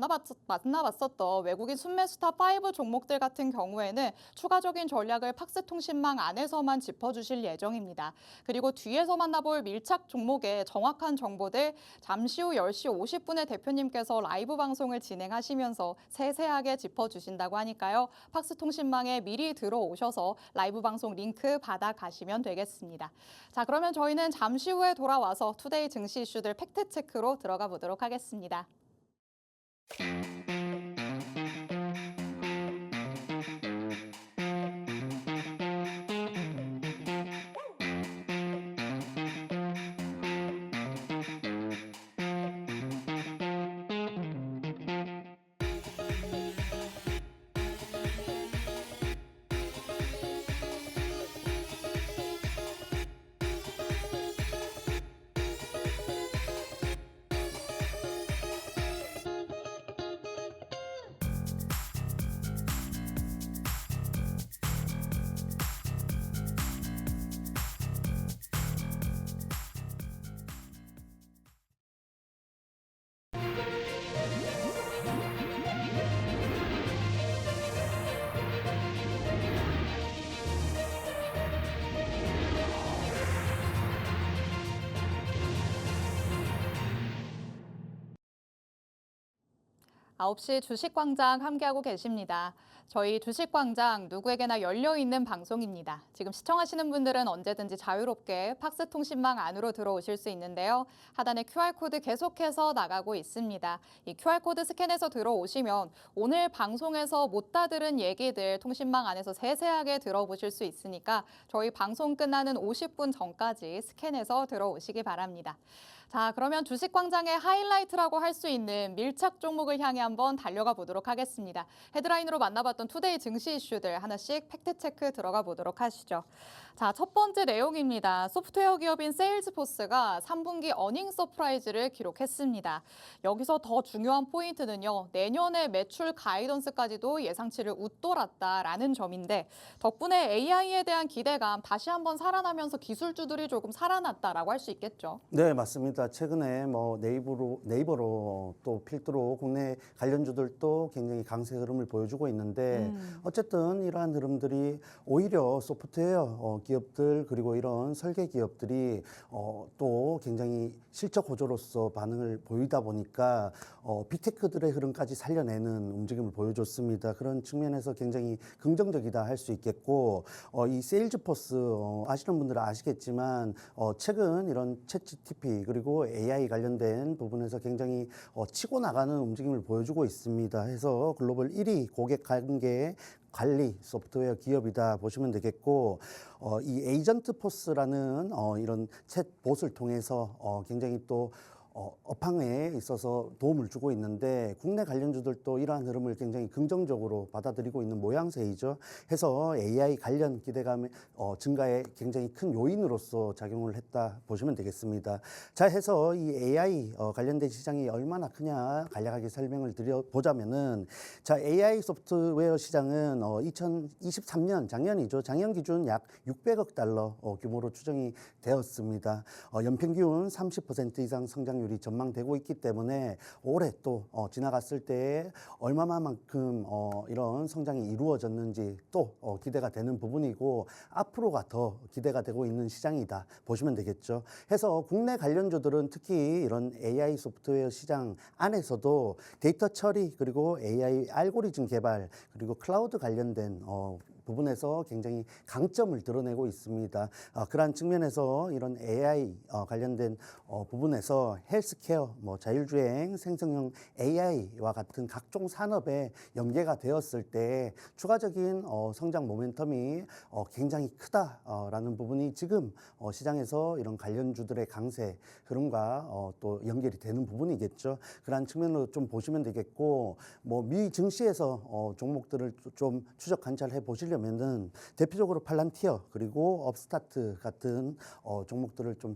만나봤었던 외국인 순매수타 5 종목들 같은 경우에는 추가적인 전략을 팍스통신망 안에서만 짚어주실 예정입니다. 그리고 뒤에서 만나볼 밀착 종목의 정확한 정보들 잠시 후 10시 50분에 대표님께서 라이브 방송을 진행하시면서 세세하게 짚어주신다고 하니까요. 팍스통신망에 미리 들어오셔서 라이브 방송 링크 받아가시면 되겠습니다. 자, 그러면 저희는 잠시 후에 돌아와서 투데이 증시 이슈들 팩트체크로 들어가 보도록 하겠습니다. 아홉 시 주식광장 함께하고 계십니다. 저희 주식광장 누구에게나 열려있는 방송입니다. 지금 시청하시는 분들은 언제든지 자유롭게 팍스통신망 안으로 들어오실 수 있는데요. 하단에 QR코드 계속해서 나가고 있습니다. 이 QR코드 스캔해서 들어오시면 오늘 방송에서 못다 들은 얘기들 통신망 안에서 세세하게 들어보실 수 있으니까 저희 방송 끝나는 50분 전까지 스캔해서 들어오시기 바랍니다. 자, 그러면 주식광장의 하이라이트라고 할 수 있는 밀착 종목을 향해 한번 달려가 보도록 하겠습니다. 헤드라인으로 만나봤던 투데이 증시 이슈들 하나씩 팩트체크 들어가 보도록 하시죠. 자, 첫 번째 내용입니다. 소프트웨어 기업인 세일즈포스가 3분기 어닝 서프라이즈를 기록했습니다. 여기서 더 중요한 포인트는요. 내년의 매출 가이던스까지도 예상치를 웃돌았다라는 점인데 덕분에 AI에 대한 기대감 다시 한번 살아나면서 기술주들이 조금 살아났다라고 할 수 있겠죠. 네, 맞습니다. 최근에 뭐 네이버로 또 필두로 국내 관련주들도 굉장히 강세 흐름을 보여주고 있는데 어쨌든 이러한 흐름들이 오히려 소프트웨어 기업들 그리고 이런 설계 기업들이 또 굉장히 실적 호조로서 반응을 보이다 보니까 빅테크들의 흐름까지 살려내는 움직임을 보여줬습니다. 그런 측면에서 굉장히 긍정적이다 할 수 있겠고 이 세일즈포스 아시는 분들은 아시겠지만 최근 이런 챗GPT 그리고 AI 관련된 부분에서 굉장히 치고 나가는 움직임을 보여주고 있습니다. 해서 글로벌 1위 고객 관계 관리 소프트웨어 기업이다 보시면 되겠고 이 에이전트 포스라는 이런 챗봇을 통해서 굉장히 또 업황에 있어서 도움을 주고 있는데 국내 관련주들도 이러한 흐름을 굉장히 긍정적으로 받아들이고 있는 모양새이죠. 해서 AI 관련 기대감 증가에 굉장히 큰 요인으로서 작용을 했다 보시면 되겠습니다. 자, 해서 이 AI 관련된 시장이 얼마나 크냐 간략하게 설명을 드려보자면은 자, AI 소프트웨어 시장은 2023년 작년이죠. 작년 기준 약 600억 달러 규모로 추정이 되었습니다. 연평균 30% 이상 성장률이 전망되고 있기 때문에 올해 또 지나갔을 때 얼마만큼 이런 성장이 이루어졌는지 또 기대가 되는 부분이고 앞으로가 더 기대가 되고 있는 시장이다 보시면 되겠죠. 해서 국내 관련주들은 특히 이런 AI 소프트웨어 시장 안에서도 데이터 처리 그리고 AI 알고리즘 개발 그리고 클라우드 관련된 부분에서 굉장히 강점을 드러내고 있습니다. 그러한 측면에서 이런 AI 관련된 부분에서 헬스케어, 자율주행, 생성형 AI와 같은 각종 산업에 연계가 되었을 때 추가적인 성장 모멘텀이 굉장히 크다라는 부분이 지금 시장에서 이런 관련주들의 강세 흐름과 또 연결이 되는 부분이겠죠. 그러한 측면으로 좀 보시면 되겠고 미 증시에서 종목들을 좀 추적 관찰해 보시려면은 대표적으로 팔란티어 그리고 업스타트 같은 종목들을 좀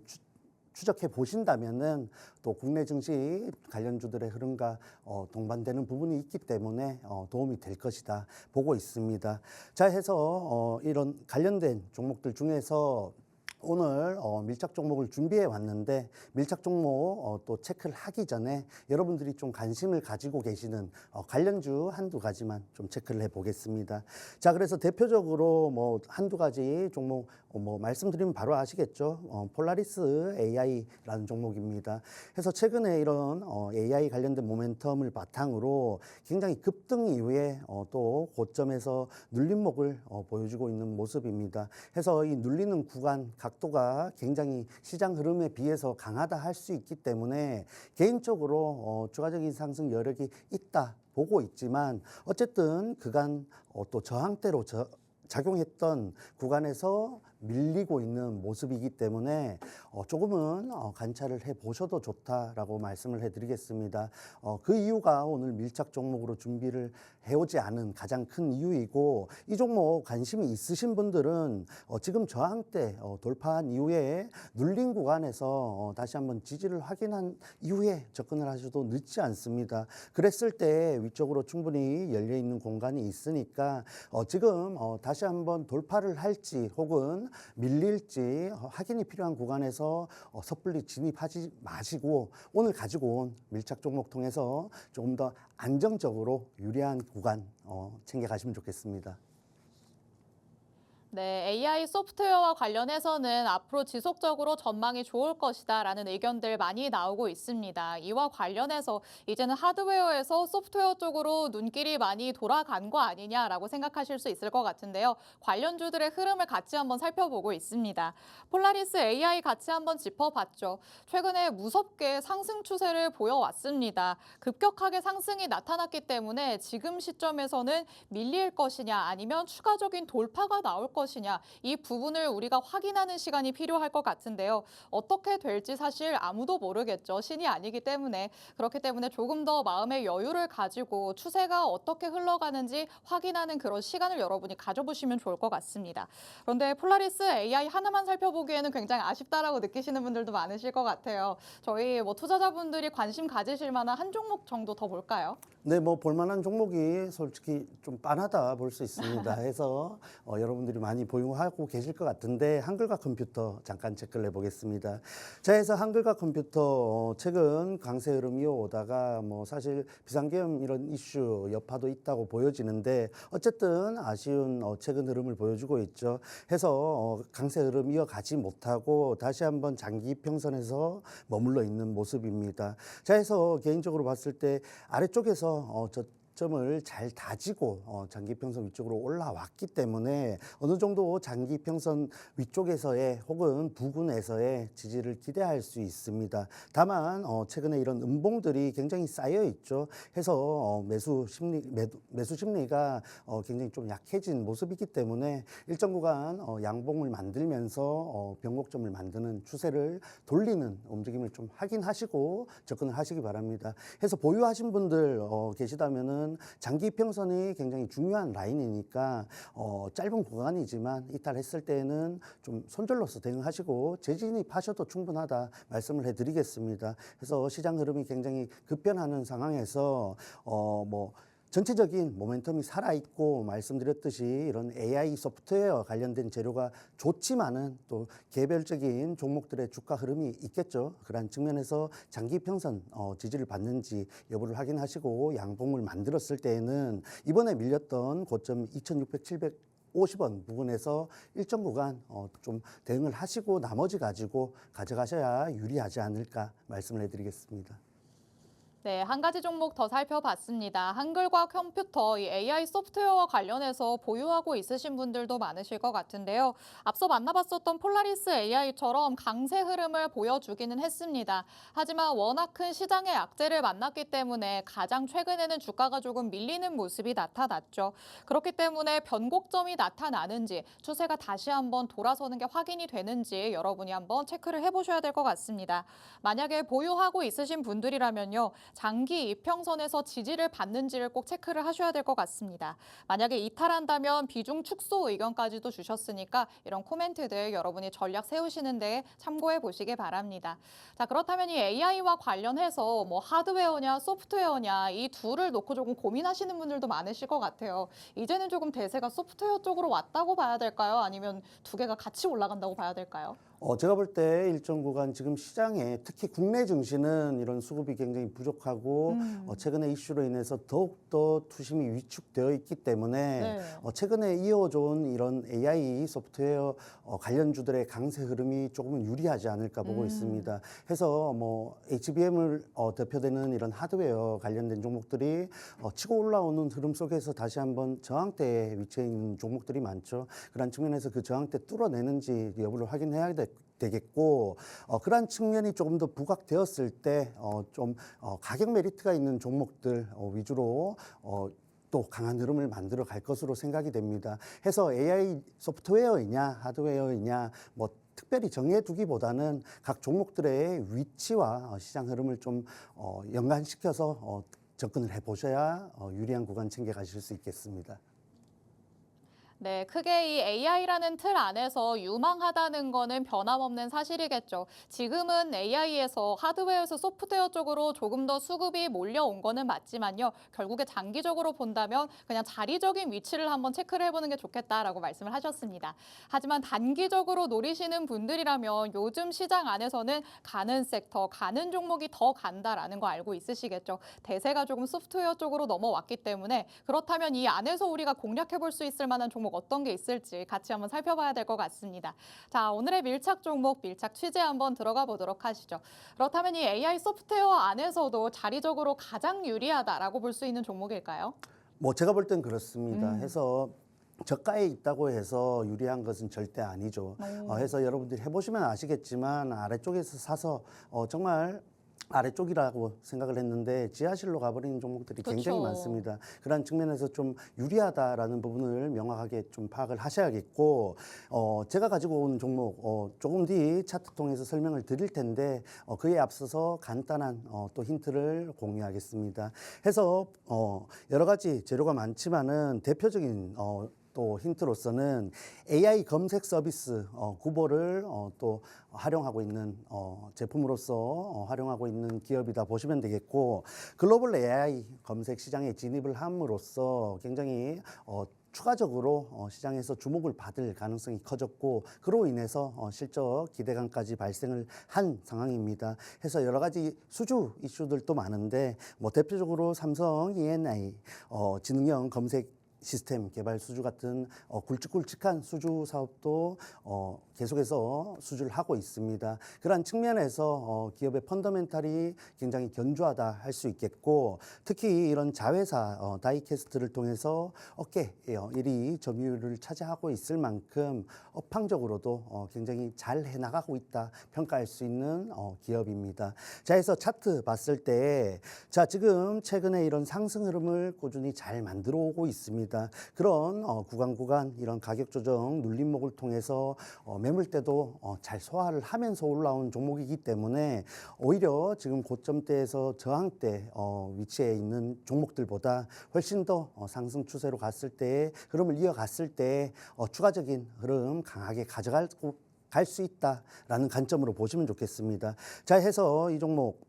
추적해 보신다면은 또 국내 증시 관련주들의 흐름과 동반되는 부분이 있기 때문에 도움이 될 것이다 보고 있습니다. 자, 해서 이런 관련된 종목들 중에서 오늘 밀착 종목을 준비해 왔는데 밀착 종목 또 체크를 하기 전에 여러분들이 좀 관심을 가지고 계시는 관련주 한두 가지만 좀 체크를 해 보겠습니다. 자, 그래서 대표적으로 한두 가지 종목 말씀드리면 바로 아시겠죠. 폴라리스 AI라는 종목입니다. 그래서 최근에 이런 AI 관련된 모멘텀을 바탕으로 굉장히 급등 이후에 또 고점에서 눌림목을 보여주고 있는 모습입니다. 그래서 이 눌리는 구간 각도가 굉장히 시장 흐름에 비해서 강하다 할 수 있기 때문에 개인적으로 추가적인 상승 여력이 있다 보고 있지만 어쨌든 그간 또 저항대로 작용했던 구간에서 밀리고 있는 모습이기 때문에 조금은 관찰을 해 보셔도 좋다라고 말씀을 해드리겠습니다. 그 이유가 오늘 밀착 종목으로 준비를 해오지 않은 가장 큰 이유이고 이 종목 관심이 있으신 분들은 지금 저항대 돌파한 이후에 눌린 구간에서 다시 한번 지지를 확인한 이후에 접근을 하셔도 늦지 않습니다. 그랬을 때 위쪽으로 충분히 열려있는 공간이 있으니까 지금 다시 한번 돌파를 할지 혹은 밀릴지 확인이 필요한 구간에서 섣불리 진입하지 마시고 오늘 가지고 온 밀착 종목 통해서 조금 더 안정적으로 유리한 구간 챙겨가시면 좋겠습니다. 네, AI 소프트웨어와 관련해서는 앞으로 지속적으로 전망이 좋을 것이다라는 의견들 많이 나오고 있습니다. 이와 관련해서 이제는 하드웨어에서 소프트웨어 쪽으로 눈길이 많이 돌아간 거 아니냐라고 생각하실 수 있을 것 같은데요. 관련주들의 흐름을 같이 한번 살펴보고 있습니다. 폴라리스 AI 같이 한번 짚어봤죠. 최근에 무섭게 상승 추세를 보여왔습니다. 급격하게 상승이 나타났기 때문에 지금 시점에서는 밀릴 것이냐 아니면 추가적인 돌파가 나올 것이냐 이 부분을 우리가 확인하는 시간이 필요할 것 같은데요. 어떻게 될지 사실 아무도 모르겠죠. 신이 아니기 때문에. 그렇기 때문에 조금 더 마음의 여유를 가지고 추세가 어떻게 흘러가는지 확인하는 그런 시간을 여러분이 가져보시면 좋을 것 같습니다. 그런데 폴라리스 AI 하나만 살펴보기에는 굉장히 아쉽다라고 느끼시는 분들도 많으실 것 같아요. 저희 투자자분들이 관심 가지실 만한 한 종목 정도 더 볼까요? 네, 볼만한 종목이 솔직히 좀 빤하다 볼 수 있습니다. 해서 여러분들이 많이 보유하고 계실 것 같은데 한글과 컴퓨터 잠깐 체크를 해보겠습니다. 자, 해서 한글과 컴퓨터 최근 강세 흐름 이어오다가 뭐 사실 비상계엄 이런 이슈 여파도 있다고 보여지는데 어쨌든 아쉬운 최근 흐름을 보여주고 있죠. 해서 강세 흐름 이어가지 못하고 다시 한번 장기 평선에서 머물러 있는 모습입니다. 자, 해서 개인적으로 봤을 때 아래쪽에서 점을 잘 다지고 장기평선 위쪽으로 올라왔기 때문에 어느 정도 장기평선 위쪽에서의 혹은 부근에서의 지지를 기대할 수 있습니다. 다만 최근에 이런 음봉들이 굉장히 쌓여 있죠. 해서 매수 심리가 굉장히 좀 약해진 모습이기 때문에 일정 구간 양봉을 만들면서 변곡점을 만드는 추세를 돌리는 움직임을 좀 확인하시고 접근을 하시기 바랍니다. 해서 보유하신 분들 계시다면은 장기 평선이 굉장히 중요한 라인이니까 짧은 구간이지만 이탈했을 때는 좀 손절로서 대응하시고 재진입하셔도 충분하다 말씀을 해드리겠습니다. 그래서 시장 흐름이 굉장히 급변하는 상황에서 전체적인 모멘텀이 살아있고 말씀드렸듯이 이런 AI 소프트웨어 관련된 재료가 좋지만은 또 개별적인 종목들의 주가 흐름이 있겠죠. 그러한 측면에서 장기 평선 지지를 받는지 여부를 확인하시고 양봉을 만들었을 때에는 이번에 밀렸던 고점 2600-750원 부분에서 일정 구간 좀 대응을 하시고 나머지 가지고 가져가셔야 유리하지 않을까 말씀을 해드리겠습니다. 네, 한 가지 종목 더 살펴봤습니다. 한글과 컴퓨터, 이 AI 소프트웨어와 관련해서 보유하고 있으신 분들도 많으실 것 같은데요. 앞서 만나봤었던 폴라리스 AI처럼 강세 흐름을 보여주기는 했습니다. 하지만 워낙 큰 시장의 악재를 만났기 때문에 가장 최근에는 주가가 조금 밀리는 모습이 나타났죠. 그렇기 때문에 변곡점이 나타나는지, 추세가 다시 한번 돌아서는 게 확인이 되는지 여러분이 한번 체크를 해보셔야 될 것 같습니다. 만약에 보유하고 있으신 분들이라면요. 장기 이평선에서 지지를 받는지를 꼭 체크를 하셔야 될 것 같습니다. 만약에 이탈한다면 비중 축소 의견까지도 주셨으니까 이런 코멘트들 여러분이 전략 세우시는 데 참고해 보시기 바랍니다. 자, 그렇다면 이 AI와 관련해서 뭐 하드웨어냐 소프트웨어냐 이 둘을 놓고 조금 고민하시는 분들도 많으실 것 같아요. 이제는 조금 대세가 소프트웨어 쪽으로 왔다고 봐야 될까요? 아니면 두 개가 같이 올라간다고 봐야 될까요? 제가 볼 때 일정 구간 지금 시장에 특히 국내 증시는 이런 수급이 굉장히 부족하고 최근에 이슈로 인해서 더욱더 투심이 위축되어 있기 때문에 네. 최근에 이어져온 이런 AI 소프트웨어 관련주들의 강세 흐름이 조금은 유리하지 않을까 보고 있습니다. 해서 HBM을 대표되는 이런 하드웨어 관련된 종목들이 치고 올라오는 흐름 속에서 다시 한번 저항대에 위치해 있는 종목들이 많죠. 그런 측면에서 그 저항대 뚫어내는지 여부를 확인해야 되겠고 그러한 측면이 조금 더 부각되었을 때 좀 가격 메리트가 있는 종목들 위주로 또 강한 흐름을 만들어 갈 것으로 생각이 됩니다. 해서 AI 소프트웨어이냐 하드웨어이냐 특별히 정해두기보다는 각 종목들의 위치와 시장 흐름을 좀 연관시켜서 접근을 해보셔야 유리한 구간 챙겨가실 수 있겠습니다. 네, 크게 이 AI라는 틀 안에서 유망하다는 거는 변함없는 사실이겠죠. 지금은 AI에서 하드웨어에서 소프트웨어 쪽으로 조금 더 수급이 몰려온 거는 맞지만요. 결국에 장기적으로 본다면 그냥 자리적인 위치를 한번 체크를 해보는 게 좋겠다라고 말씀을 하셨습니다. 하지만 단기적으로 노리시는 분들이라면 요즘 시장 안에서는 가는 섹터, 가는 종목이 더 간다라는 거 알고 있으시겠죠. 대세가 조금 소프트웨어 쪽으로 넘어왔기 때문에 그렇다면 이 안에서 우리가 공략해 볼 수 있을 만한 종목 어떤 게 있을지 같이 한번 살펴봐야 될 것 같습니다. 자, 오늘의 밀착 종목, 밀착 취재 한번 들어가 보도록 하시죠. 그렇다면 이 AI 소프트웨어 안에서도 자리적으로 가장 유리하다라고 볼 수 있는 종목일까요? 제가 볼 땐 그렇습니다. 해서 저가에 있다고 해서 유리한 것은 절대 아니죠. 해서 여러분들이 해보시면 아시겠지만 아래쪽에서 사서 정말 아래쪽이라고 생각을 했는데 지하실로 가버리는 종목들이 굉장히 그쵸. 많습니다. 그런 측면에서 좀 유리하다라는 부분을 명확하게 좀 파악을 하셔야겠고 제가 가지고 온 종목 조금 뒤 차트 통해서 설명을 드릴 텐데 그에 앞서서 간단한 또 힌트를 공유하겠습니다. 해서 여러 가지 재료가 많지만은 대표적인 또 힌트로서는 AI 검색 서비스 구보를 또 활용하고 있는 제품으로서 활용하고 있는 기업이다 보시면 되겠고 글로벌 AI 검색 시장에 진입을 함으로써 굉장히 추가적으로 시장에서 주목을 받을 가능성이 커졌고 그로 인해서 실적 기대감까지 발생을 한 상황입니다. 해서 여러 가지 수주 이슈들도 많은데 뭐 대표적으로 삼성 E&I 지능형 검색 시스템 개발 수주 같은 굵직굵직한 수주 사업도 계속해서 수주를 하고 있습니다. 그러한 측면에서 기업의 펀더멘탈이 굉장히 견조하다 할 수 있겠고 특히 이런 자회사 다이캐스트를 통해서 어깨 1위 점유율을 차지하고 있을 만큼 업황적으로도 굉장히 잘 해나가고 있다 평가할 수 있는 기업입니다. 자, 해서 차트 봤을 때 자, 지금 최근에 이런 상승 흐름을 꾸준히 잘 만들어 오고 있습니다. 그런 구간 이런 가격 조정 눌림목을 통해서 매물대도 잘 소화를 하면서 올라온 종목이기 때문에 오히려 지금 고점대에서 저항대 위치에 있는 종목들보다 훨씬 더 상승 추세로 갔을 때 흐름을 이어갔을 때 추가적인 흐름 강하게 갈 수 있다라는 관점으로 보시면 좋겠습니다. 자, 해서 이 종목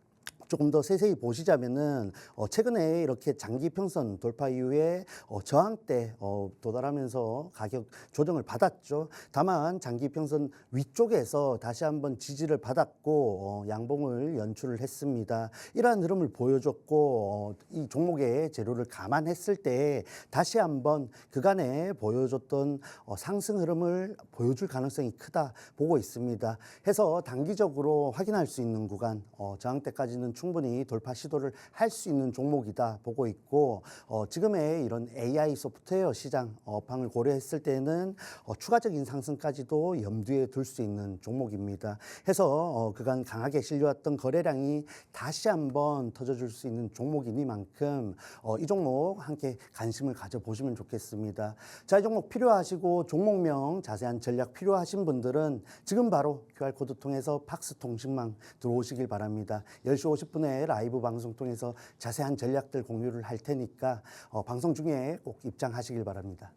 조금 더 세세히 보시자면은 최근에 이렇게 장기 평선 돌파 이후에 저항대 도달하면서 가격 조정을 받았죠. 다만 장기 평선 위쪽에서 다시 한번 지지를 받았고 양봉을 연출을 했습니다. 이러한 흐름을 보여줬고 이 종목의 재료를 감안했을 때 다시 한번 그간에 보여줬던 상승 흐름을 보여줄 가능성이 크다 보고 있습니다. 해서 단기적으로 확인할 수 있는 구간 저항대까지는 충분히 돌파 시도를 할 수 있는 종목이다 보고 있고 지금의 이런 AI 소프트웨어 시장 업황을 고려했을 때는 추가적인 상승까지도 염두에 둘 수 있는 종목입니다. 해서 그간 강하게 실려왔던 거래량이 다시 한번 터져줄 수 있는 종목이니만큼 이 종목 함께 관심을 가져보시면 좋겠습니다. 자, 이 종목 필요하시고 종목명 자세한 전략 필요하신 분들은 지금 바로 QR코드 통해서 팍스통신망 들어오시길 바랍니다. 10시 50분에 라이브 방송 통해서 자세한 전략들 공유를 할 테니까 방송 중에 꼭 입장하시길 바랍니다.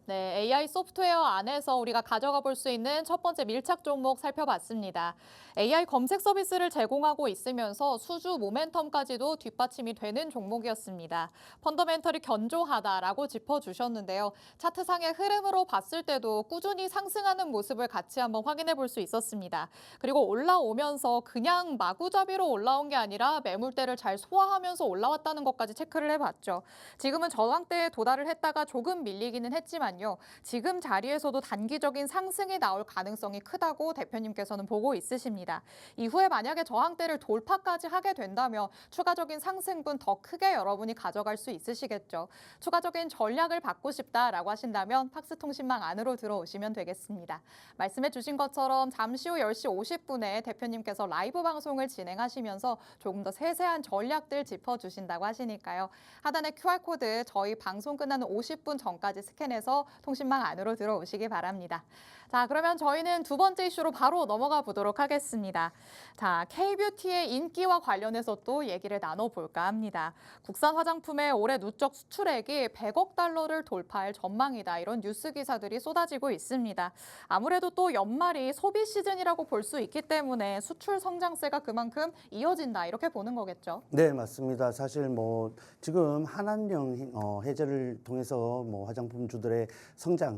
네, AI 소프트웨어 안에서 우리가 가져가 볼 수 있는 첫 번째 밀착 종목 살펴봤습니다. AI 검색 서비스를 제공하고 있으면서 수주 모멘텀까지도 뒷받침이 되는 종목이었습니다. 펀더멘털이 견조하다라고 짚어주셨는데요. 차트상의 흐름으로 봤을 때도 꾸준히 상승하는 모습을 같이 한번 확인해 볼 수 있었습니다. 그리고 올라오면서 그냥 마구잡이로 올라온 게 아니라 매물대를 잘 소화하면서 올라왔다는 것까지 체크를 해봤죠. 지금은 저항대에 도달을 했다가 조금 밀리기는 했지만 지금 자리에서도 단기적인 상승이 나올 가능성이 크다고 대표님께서는 보고 있으십니다. 이후에 만약에 저항대를 돌파까지 하게 된다면 추가적인 상승분 더 크게 여러분이 가져갈 수 있으시겠죠. 추가적인 전략을 받고 싶다라고 하신다면 팍스통신망 안으로 들어오시면 되겠습니다. 말씀해 주신 것처럼 잠시 후 10시 50분에 대표님께서 라이브 방송을 진행하시면서 조금 더 세세한 전략들 짚어주신다고 하시니까요. 하단에 QR코드 저희 방송 끝나는 50분 전까지 스캔해서 통신망 안으로 들어오시기 바랍니다. 자, 그러면 저희는 두 번째 이슈로 바로 넘어가 보도록 하겠습니다. 자, K뷰티의 인기와 관련해서 또 얘기를 나눠볼까 합니다. 국산 화장품의 올해 누적 수출액이 100억 달러를 돌파할 전망이다. 이런 뉴스 기사들이 쏟아지고 있습니다. 아무래도 또 연말이 소비 시즌이라고 볼 수 있기 때문에 수출 성장세가 그만큼 이어진다. 이렇게 보는 거겠죠. 네, 맞습니다. 사실 뭐 지금 한한령 해제를 통해서 뭐 화장품주들의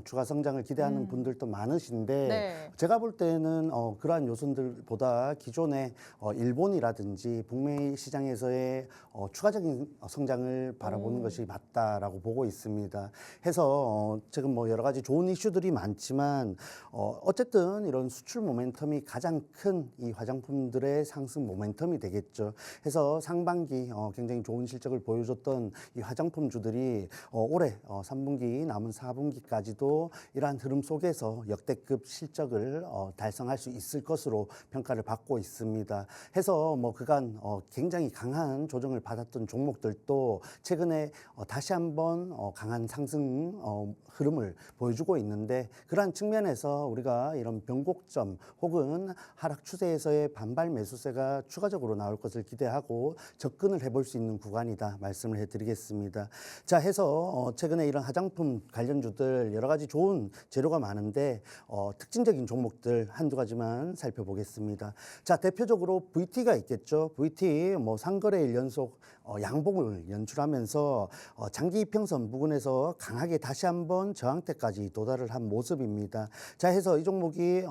추가 성장을 기대하는 분들도 많으신데 네. 제가 볼 때는 그러한 요소들보다 기존의 일본이라든지 북미 시장에서의 추가적인 성장을 바라보는 것이 맞다라고 보고 있습니다. 해서 지금 뭐 여러 가지 좋은 이슈들이 많지만 어쨌든 이런 수출 모멘텀이 가장 큰 이 화장품들의 상승 모멘텀이 되겠죠. 해서 상반기 굉장히 좋은 실적을 보여줬던 이 화장품주들이 올해 3분기 남은 4분기까지도 이러한 흐름 속에서 역대급 실적을 달성할 수 있을 것으로 평가를 받고 있습니다. 해서 뭐 그간 굉장히 강한 조정을 받았던 종목들도 최근에 다시 한번 강한 상승 흐름을 보여주고 있는데 그러한 측면에서 우리가 이런 변곡점 혹은 하락 추세에서의 반발 매수세가 추가적으로 나올 것을 기대하고 접근을 해볼 수 있는 구간이다 말씀을 해드리겠습니다. 자, 해서 최근에 이런 화장품 관련주들 여러 가지 좋은 재료가 많은데 특징적인 종목들 한두 가지만 살펴보겠습니다. 자, 대표적으로 VT가 있겠죠. VT 뭐 상거래일 연속 양봉을 연출하면서 장기 이평선 부근에서 강하게 다시 한번 저항대까지 도달을 한 모습입니다. 자, 해서 이 종목이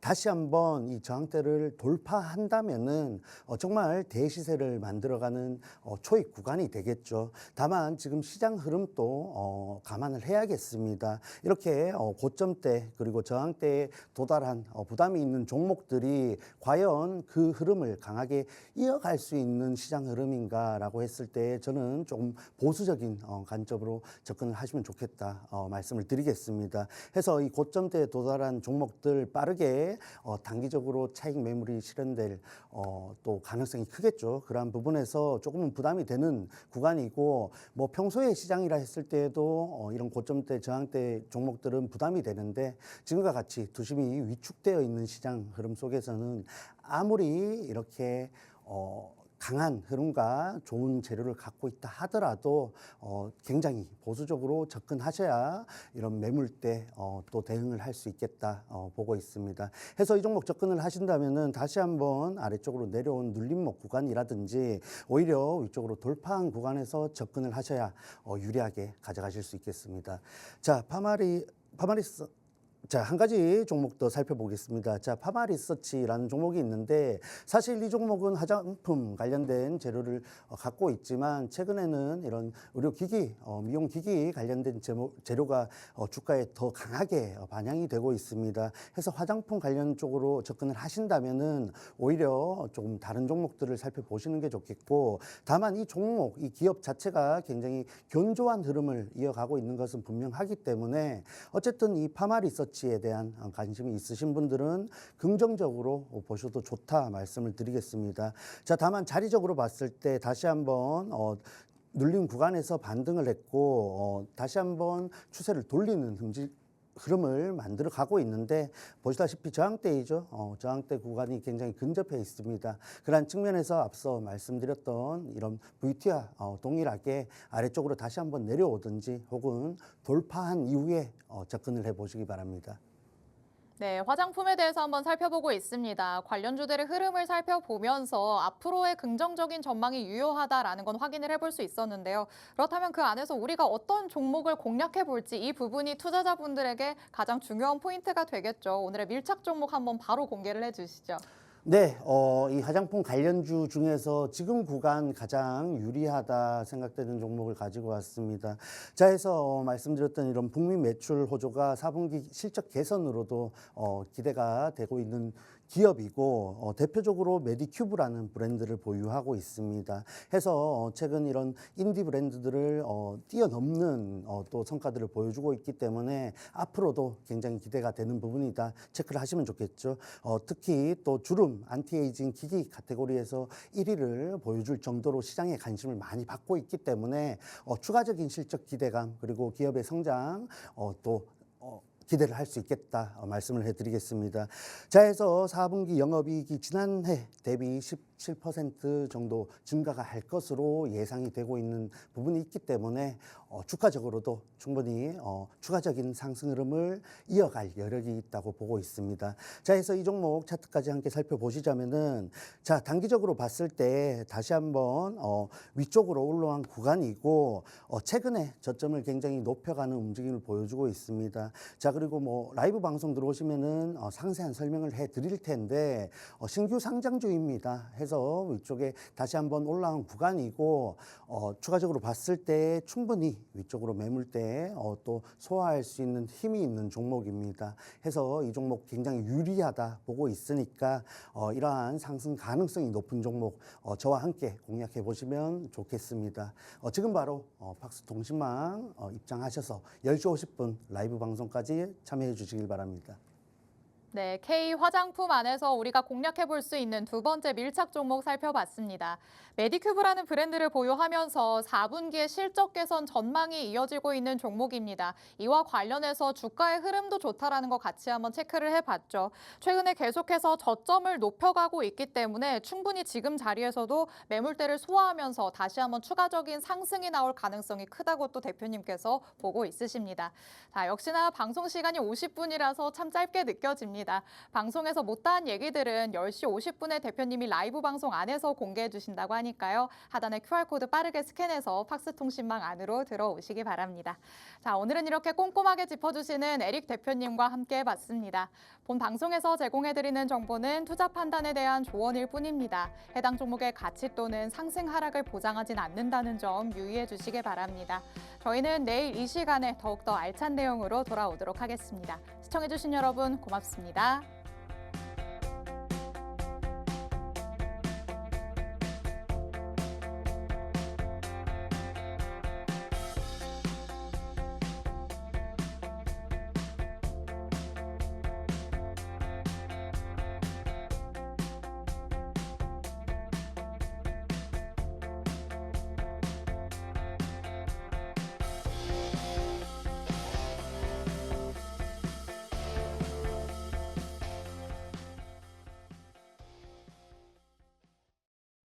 다시 한번 이 저항대를 돌파한다면은 정말 대시세를 만들어가는 초입 구간이 되겠죠. 다만 지금 시장 흐름도 감안을 해야겠습니다. 이렇게 고점대 그리고 저항대에 도달한 부담이 있는 종목들이 과연 그 흐름을 강하게 이어갈 수 있는 시장 흐름인가라고 했을 때 저는 조금 보수적인 관점으로 접근을 하시면 좋겠다 말씀을 드리겠습니다. 해서 이 고점대에 도달한 종목들 빠르게 단기적으로 차익 매물이 실현될 또 가능성이 크겠죠. 그러한 부분에서 조금은 부담이 되는 구간이고 뭐 평소에 시장이라 했을 때에도 이런 고점대 저항대 종목들은 부담이 되는데 지금과 같이 두심이 위축되어 있는 시장 흐름 속에서는 아무리 이렇게 강한 흐름과 좋은 재료를 갖고 있다 하더라도 굉장히 보수적으로 접근하셔야 이런 매물대 또 대응을 할 수 있겠다 보고 있습니다. 해서 이 종목 접근을 하신다면은 다시 한번 아래쪽으로 내려온 눌림목 구간이라든지 오히려 위쪽으로 돌파한 구간에서 접근을 하셔야 유리하게 가져가실 수 있겠습니다. 자, 파마리스 자, 한 가지 종목 더 살펴보겠습니다. 자, 파마리서치라는 종목이 있는데 사실 이 종목은 화장품 관련된 재료를 갖고 있지만 최근에는 이런 의료기기, 미용기기 관련된 재료가 주가에 더 강하게 반영이 되고 있습니다. 해서 화장품 관련 쪽으로 접근을 하신다면은 오히려 조금 다른 종목들을 살펴보시는 게 좋겠고 다만 이 종목, 이 기업 자체가 굉장히 견조한 흐름을 이어가고 있는 것은 분명하기 때문에 어쨌든 이 파마리서치에 대한 관심이 있으신 분들은 긍정적으로 보셔도 좋다 말씀을 드리겠습니다. 자, 다만 자리적으로 봤을 때 다시 한번 눌린 구간에서 반등을 했고 다시 한번 추세를 돌리는 흐름을 만들어 가고 있는데 보시다시피 저항대이죠. 저항대 구간이 굉장히 근접해 있습니다. 그러한 측면에서 앞서 말씀드렸던 이런 VT와 동일하게 아래쪽으로 다시 한번 내려오든지 혹은 돌파한 이후에 접근을 해 보시기 바랍니다. 네, 화장품에 대해서 한번 살펴보고 있습니다. 관련주들의 흐름을 살펴보면서 앞으로의 긍정적인 전망이 유효하다라는 건 확인을 해볼 수 있었는데요. 그렇다면 그 안에서 우리가 어떤 종목을 공략해 볼지 이 부분이 투자자분들에게 가장 중요한 포인트가 되겠죠. 오늘의 밀착 종목 한번 바로 공개를 해주시죠. 네, 이 화장품 관련주 중에서 지금 구간 가장 유리하다 생각되는 종목을 가지고 왔습니다. 자, 해서 말씀드렸던 이런 북미 매출 호조가 4분기 실적 개선으로도 기대가 되고 있는 기업이고 대표적으로 메디큐브라는 브랜드를 보유하고 있습니다. 해서 최근 이런 인디 브랜드들을 뛰어넘는 또 성과들을 보여주고 있기 때문에 앞으로도 굉장히 기대가 되는 부분이다 체크를 하시면 좋겠죠. 특히 또 주름 안티에이징 기기 카테고리에서 1위를 보여줄 정도로 시장에 관심을 많이 받고 있기 때문에 추가적인 실적 기대감 그리고 기업의 성장 또 기대를 할 수 있겠다 말씀을 해드리겠습니다. 자, 해서 4분기 영업이익이 지난해 대비 17% 정도 증가가 할 것으로 예상이 되고 있는 부분이 있기 때문에 주가적으로도 충분히 추가적인 상승 흐름을 이어갈 여력이 있다고 보고 있습니다. 자, 해서 이 종목 차트까지 함께 살펴보시자면은 자, 단기적으로 봤을 때 다시 한번 위쪽으로 올라간 구간이고 최근에 저점을 굉장히 높여가는 움직임을 보여주고 있습니다. 자, 그리고 뭐 라이브 방송 들어오시면은 상세한 설명을 해드릴 텐데 신규 상장주입니다. 해서 위쪽에 다시 한번 올라간 구간이고 추가적으로 봤을 때 충분히 위쪽으로 매물대에 또 소화할 수 있는 힘이 있는 종목입니다. 해서 이 종목 굉장히 유리하다 보고 있으니까 이러한 상승 가능성이 높은 종목 저와 함께 공략해 보시면 좋겠습니다. 지금 바로 팍스통신망 입장하셔서 10시 50분 라이브 방송까지 참여해 주시길 바랍니다. 네, K 화장품 안에서 우리가 공략해 볼 수 있는 두 번째 밀착 종목 살펴봤습니다. 메디큐브라는 브랜드를 보유하면서 4분기의 실적 개선 전망이 이어지고 있는 종목입니다. 이와 관련해서 주가의 흐름도 좋다라는 거 같이 한번 체크를 해봤죠. 최근에 계속해서 저점을 높여가고 있기 때문에 충분히 지금 자리에서도 매물대를 소화하면서 다시 한번 추가적인 상승이 나올 가능성이 크다고 또 대표님께서 보고 있으십니다. 자, 역시나 방송 시간이 50분이라서 참 짧게 느껴집니다. 방송에서 못다한 얘기들은 10시 50분에 대표님이 라이브 방송 안에서 공개해 주신다고 하니까요. 하단에 QR코드 빠르게 스캔해서 팍스통신망 안으로 들어오시기 바랍니다. 자, 오늘은 이렇게 꼼꼼하게 짚어주시는 에릭 대표님과 함께 해봤습니다. 본 방송에서 제공해드리는 정보는 투자 판단에 대한 조언일 뿐입니다. 해당 종목의 가치 또는 상승 하락을 보장하진 않는다는 점 유의해 주시기 바랍니다. 저희는 내일 이 시간에 더욱더 알찬 내용으로 돌아오도록 하겠습니다. 시청해주신 여러분 고맙습니다.